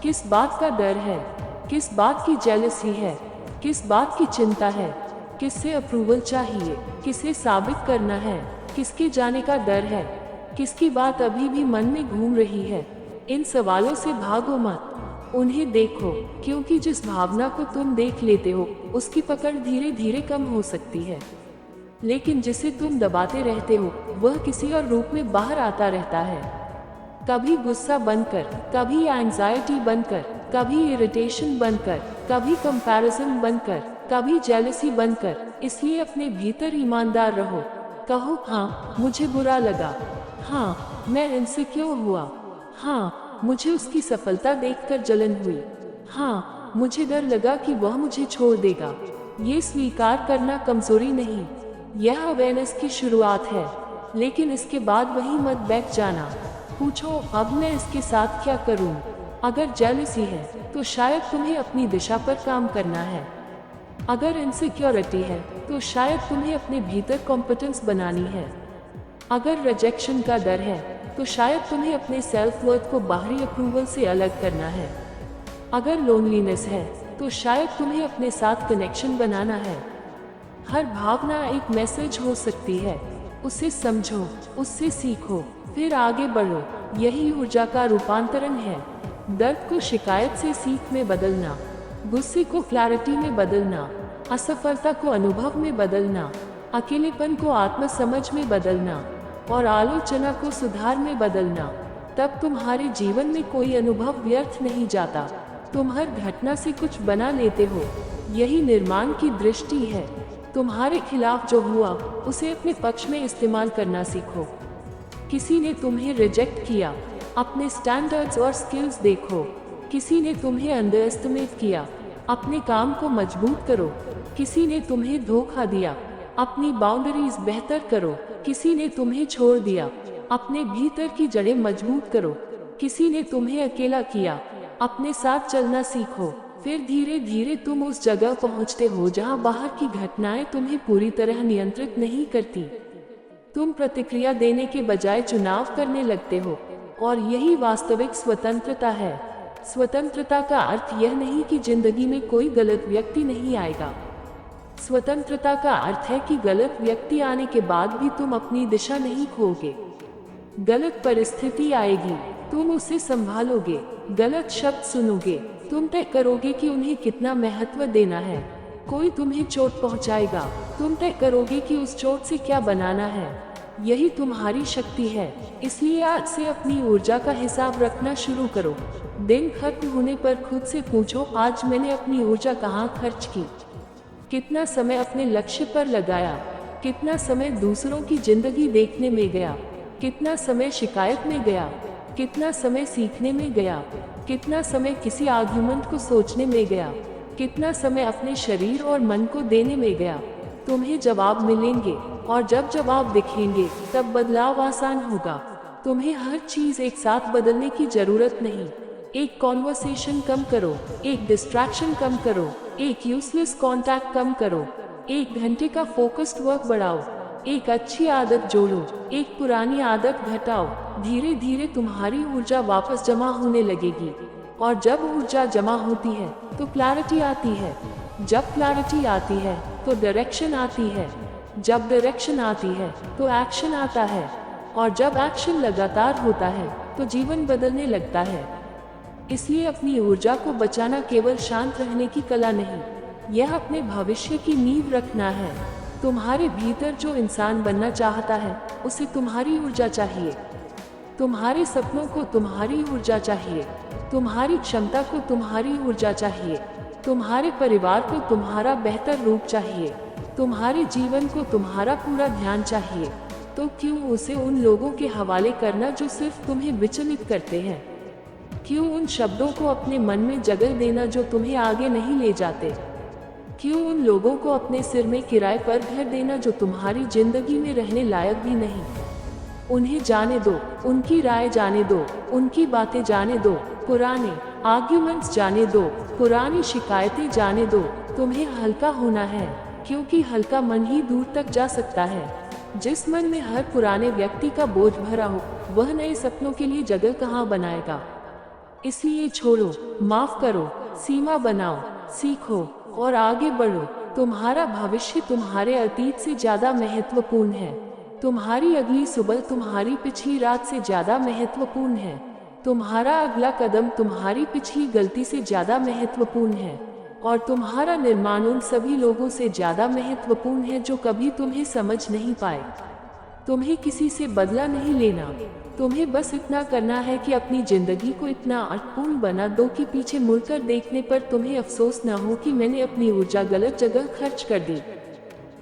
किस बात का डर है, किस बात की जेलसी है, किस बात की चिंता है, किससे अप्रूवल चाहिए, किसे साबित करना है, किसके जाने का डर है, किसकी बात अभी भी मन में घूम रही है। इन सवालों से भागो मत, उन्हें देखो, क्योंकि जिस भावना को तुम देख लेते हो उसकी पकड़ धीरे धीरे कम हो सकती है, लेकिन जिसे तुम दबाते रहते हो वह किसी और रूप में बाहर आता रहता है। कभी गुस्सा बनकर, कभी एंजाइटी बनकर, कभी इरिटेशन बनकर, कभी कंपैरिजन बनकर, कभी जेलसी बनकर। इसलिए अपने भीतर ईमानदार रहो। कहो, हाँ मुझे बुरा लगा, हाँ मैं इनसिक्योर हुआ, हाँ मुझे उसकी सफलता देखकर जलन हुई, हाँ मुझे डर लगा कि वह मुझे छोड़ देगा। ये स्वीकार करना कमजोरी नहीं, यह अवेयरनेस की शुरुआत है। लेकिन इसके बाद वहीं मत बैठ जाना। पूछो, अब मैं इसके साथ क्या करूं? अगर जेलसी है तो शायद तुम्हें अपनी दिशा पर काम करना है। अगर इनसिक्योरिटी है तो शायद तुम्हें अपने भीतर कॉम्पिटेंस बनानी है। अगर रिजेक्शन का डर है तो शायद तुम्हें अपने सेल्फ वर्थ को बाहरी अप्रूवल से अलग करना है। अगर लोनलीनेस है तो शायद तुम्हें अपने साथ कनेक्शन बनाना है। हर भावना एक मैसेज हो सकती है, उसे समझो, उससे सीखो, फिर आगे बढ़ो। यही ऊर्जा का रूपांतरण है। दर्द को शिकायत से सीख में बदलना, गुस्से को क्लैरिटी में बदलना, असफलता को अनुभव में बदलना, अकेलेपन को आत्मसमझ में बदलना और आलोचना को सुधार में बदलना। तब तुम्हारे जीवन में कोई अनुभव व्यर्थ नहीं जाता। तुम हर घटना से कुछ बना लेते हो। यही निर्माण की दृष्टि है। तुम्हारे खिलाफ जो हुआ उसे अपने पक्ष में इस्तेमाल करना सीखो। किसी ने तुम्हें रिजेक्ट किया, अपने स्टैंडर्ड्स और स्किल्स देखो। किसी ने तुम्हें अंडर एस्टिमेट किया, अपने काम को मजबूत करो। किसी ने तुम्हें धोखा दिया, अपनी बाउंड्रीज बेहतर करो। किसी ने तुम्हें छोड़ दिया, अपने भीतर की जड़ें मजबूत करो। किसी ने तुम्हें अकेला किया, अपने साथ चलना सीखो। फिर धीरे धीरे तुम उस जगह पहुंचते हो जहां बाहर की घटनाएं तुम्हें पूरी तरह नियंत्रित नहीं करती। तुम प्रतिक्रिया देने के बजाय चुनाव करने लगते हो, और यही वास्तविक स्वतंत्रता है। स्वतंत्रता का अर्थ यह नहीं कि जिंदगी में कोई गलत व्यक्ति नहीं आएगा। स्वतंत्रता का अर्थ है कि गलत व्यक्ति आने के बाद भी तुम अपनी दिशा नहीं खोगे। गलत परिस्थिति आएगी, तुम उसे संभालोगे। गलत शब्द सुनोगे, तुम तय करोगे कि उन्हें कितना महत्व देना है। कोई तुम्हें चोट पहुंचाएगा, तुम तय करोगे कि उस चोट से क्या बनाना है। यही तुम्हारी शक्ति है। इसलिए आज से अपनी ऊर्जा का हिसाब रखना शुरू करो। दिन खत्म होने पर खुद से पूछो, आज मैंने अपनी ऊर्जा कहाँ खर्च की? कितना समय अपने लक्ष्य पर लगाया? कितना समय दूसरों की जिंदगी देखने में गया? कितना समय शिकायत में गया? कितना समय सीखने में गया? कितना समय किसी आर्गुमेंट को सोचने में गया? कितना समय अपने शरीर और मन को देने में गया? तुम्हें जवाब मिलेंगे, और जब जवाब दिखेंगे तब बदलाव आसान होगा। तुम्हें हर चीज एक साथ बदलने की जरूरत नहीं। एक कॉन्वर्सेशन कम करो, एक डिस्ट्रैक्शन कम करो, एक यूजलेस कांटेक्ट कम करो, 1 घंटे का फोकस्ड वर्क बढ़ाओ, एक अच्छी आदत जोड़ो, एक पुरानी आदत घटाओ। धीरे धीरे तुम्हारी ऊर्जा वापस जमा होने लगेगी, और जब ऊर्जा जमा होती है तो क्लैरिटी आती है। जब क्लैरिटी आती है तो डायरेक्शन आती है। जब डायरेक्शन आती है तो एक्शन आता है, और जब एक्शन लगातार होता है तो जीवन बदलने लगता है। इसलिए अपनी ऊर्जा को बचाना केवल शांत रहने की कला नहीं, यह अपने भविष्य की नींव रखना है। तुम्हारे भीतर जो इंसान बनना चाहता है उसे तुम्हारी ऊर्जा चाहिए। तुम्हारे सपनों को तुम्हारी ऊर्जा चाहिए, तुम्हारी क्षमता को तुम्हारी ऊर्जा चाहिए, तुम्हारे परिवार को तुम्हारा बेहतर रूप चाहिए, तुम्हारे जीवन को तुम्हारा पूरा ध्यान चाहिए, तो क्यों उसे उन लोगों के हवाले करना जो सिर्फ तुम्हें विचलित करते हैं? क्यों उन शब्दों को अपने मन में जगह देना जो तुम्हें आगे नहीं ले जाते? क्यों उन लोगों को अपने सिर में किराए पर घर देना जो तुम्हारी जिंदगी में रहने लायक भी नहीं? उन्हें जाने दो, उनकी राय जाने दो, उनकी बातें जाने दो, पुराने आर्ग्यूमेंट्स जाने दो, पुरानी शिकायतें जाने दो। तुम्हें हल्का होना है, क्योंकि हल्का मन ही दूर तक जा सकता है। जिस मन में हर पुराने व्यक्ति का बोझ भरा हो, वह नए सपनों के लिए जगह कहाँ बनाएगा? इसलिए छोड़ो, माफ करो, सीमा बनाओ, सीखो और आगे बढ़ो। तुम्हारा भविष्य तुम्हारे अतीत से ज्यादा महत्वपूर्ण है। तुम्हारी अगली सुबह तुम्हारी पिछली रात से ज्यादा महत्वपूर्ण है। तुम्हारा अगला कदम तुम्हारी पिछली गलती से ज्यादा महत्वपूर्ण है। और तुम्हारा निर्माण उन सभी लोगों से ज्यादा महत्वपूर्ण है जो कभी तुम्हें समझ नहीं पाए। तुम्हें किसी से बदला नहीं लेना, तुम्हें बस इतना करना है कि अपनी जिंदगी को इतना अर्थपूर्ण बना दो कि पीछे मुड़कर देखने पर तुम्हें अफसोस न हो कि मैंने अपनी ऊर्जा गलत जगह खर्च कर दी।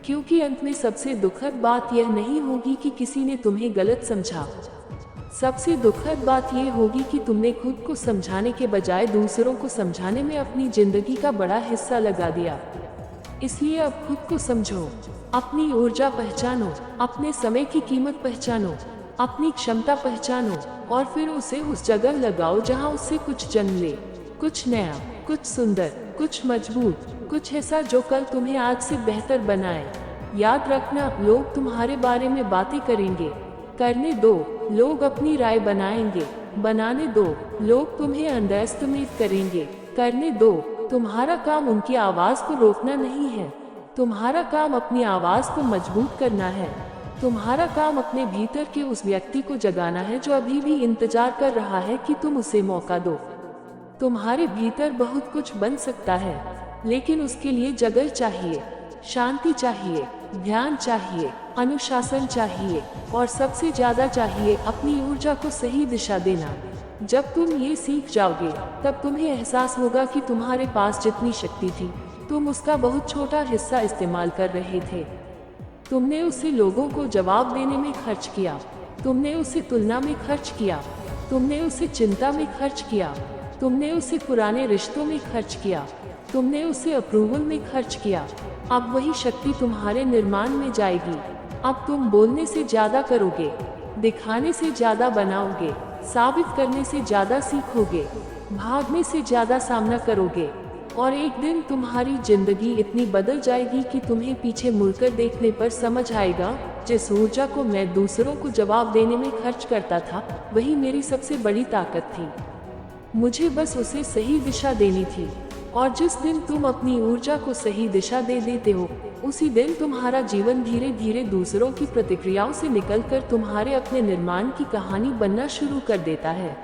क्योंकि अंत में सबसे दुखद बात यह नहीं होगी कि किसी ने तुम्हें गलत समझा, सबसे दुखद बात यह होगी कि तुमने खुद को समझाने के बजाय दूसरों को समझाने में अपनी जिंदगी का बड़ा हिस्सा लगा दिया। इसलिए अब खुद को समझो, अपनी ऊर्जा पहचानो, अपने समय की कीमत पहचानो, अपनी क्षमता पहचानो और फिर उसे उस जगह लगाओ जहां उससे कुछ जन्म ले, कुछ नया, कुछ सुंदर, कुछ मजबूत, कुछ ऐसा जो कल तुम्हें आज से बेहतर बनाए। याद रखना, लोग तुम्हारे बारे में बातें करेंगे, करने दो, लोग अपनी राय बनाएंगे, बनाने दो, लोग तुम्हें अंडरएस्टिमेट करेंगे, करने दो। तुम्हारा काम उनकी आवाज को रोकना नहीं है, तुम्हारा काम अपनी आवाज को मजबूत करना है। तुम्हारा काम अपने भीतर के उस व्यक्ति को जगाना है जो अभी भी इंतजार कर रहा है कि तुम उसे मौका दो। तुम्हारे भीतर बहुत कुछ बन सकता है, लेकिन उसके लिए जगह चाहिए, शांति चाहिए, ध्यान चाहिए, अनुशासन चाहिए और सबसे ज्यादा चाहिए अपनी ऊर्जा को सही दिशा देना। जब तुम ये सीख जाओगे, तब तुम्हें एहसास होगा कि तुम्हारे पास जितनी शक्ति थी, तुम उसका बहुत छोटा हिस्सा इस्तेमाल कर रहे थे। तुमने उसे लोगों को जवाब देने में खर्च किया, तुमने उसे तुलना में खर्च किया, तुमने उसे चिंता में खर्च किया, तुमने उसे पुराने रिश्तों में खर्च किया, तुमने उसे अप्रूवल में खर्च किया। अब वही शक्ति तुम्हारे निर्माण में जाएगी। अब तुम बोलने से ज्यादा करोगे, दिखाने से ज्यादा बनाओगे, साबित करने से ज्यादा सीखोगे, भागने से ज्यादा सामना करोगे और एक दिन तुम्हारी जिंदगी इतनी बदल जाएगी कि तुम्हें पीछे मुड़कर देखने पर समझ आएगा, जिस ऊर्जा को मैं दूसरों को जवाब देने में खर्च करता था, वही मेरी सबसे बड़ी ताकत थी। मुझे बस उसे सही दिशा देनी थी। और जिस दिन तुम अपनी ऊर्जा को सही दिशा दे देते हो, उसी दिन तुम्हारा जीवन धीरे धीरे दूसरों की प्रतिक्रियाओं से निकलकर तुम्हारे अपने निर्माण की कहानी बनना शुरू कर देता है।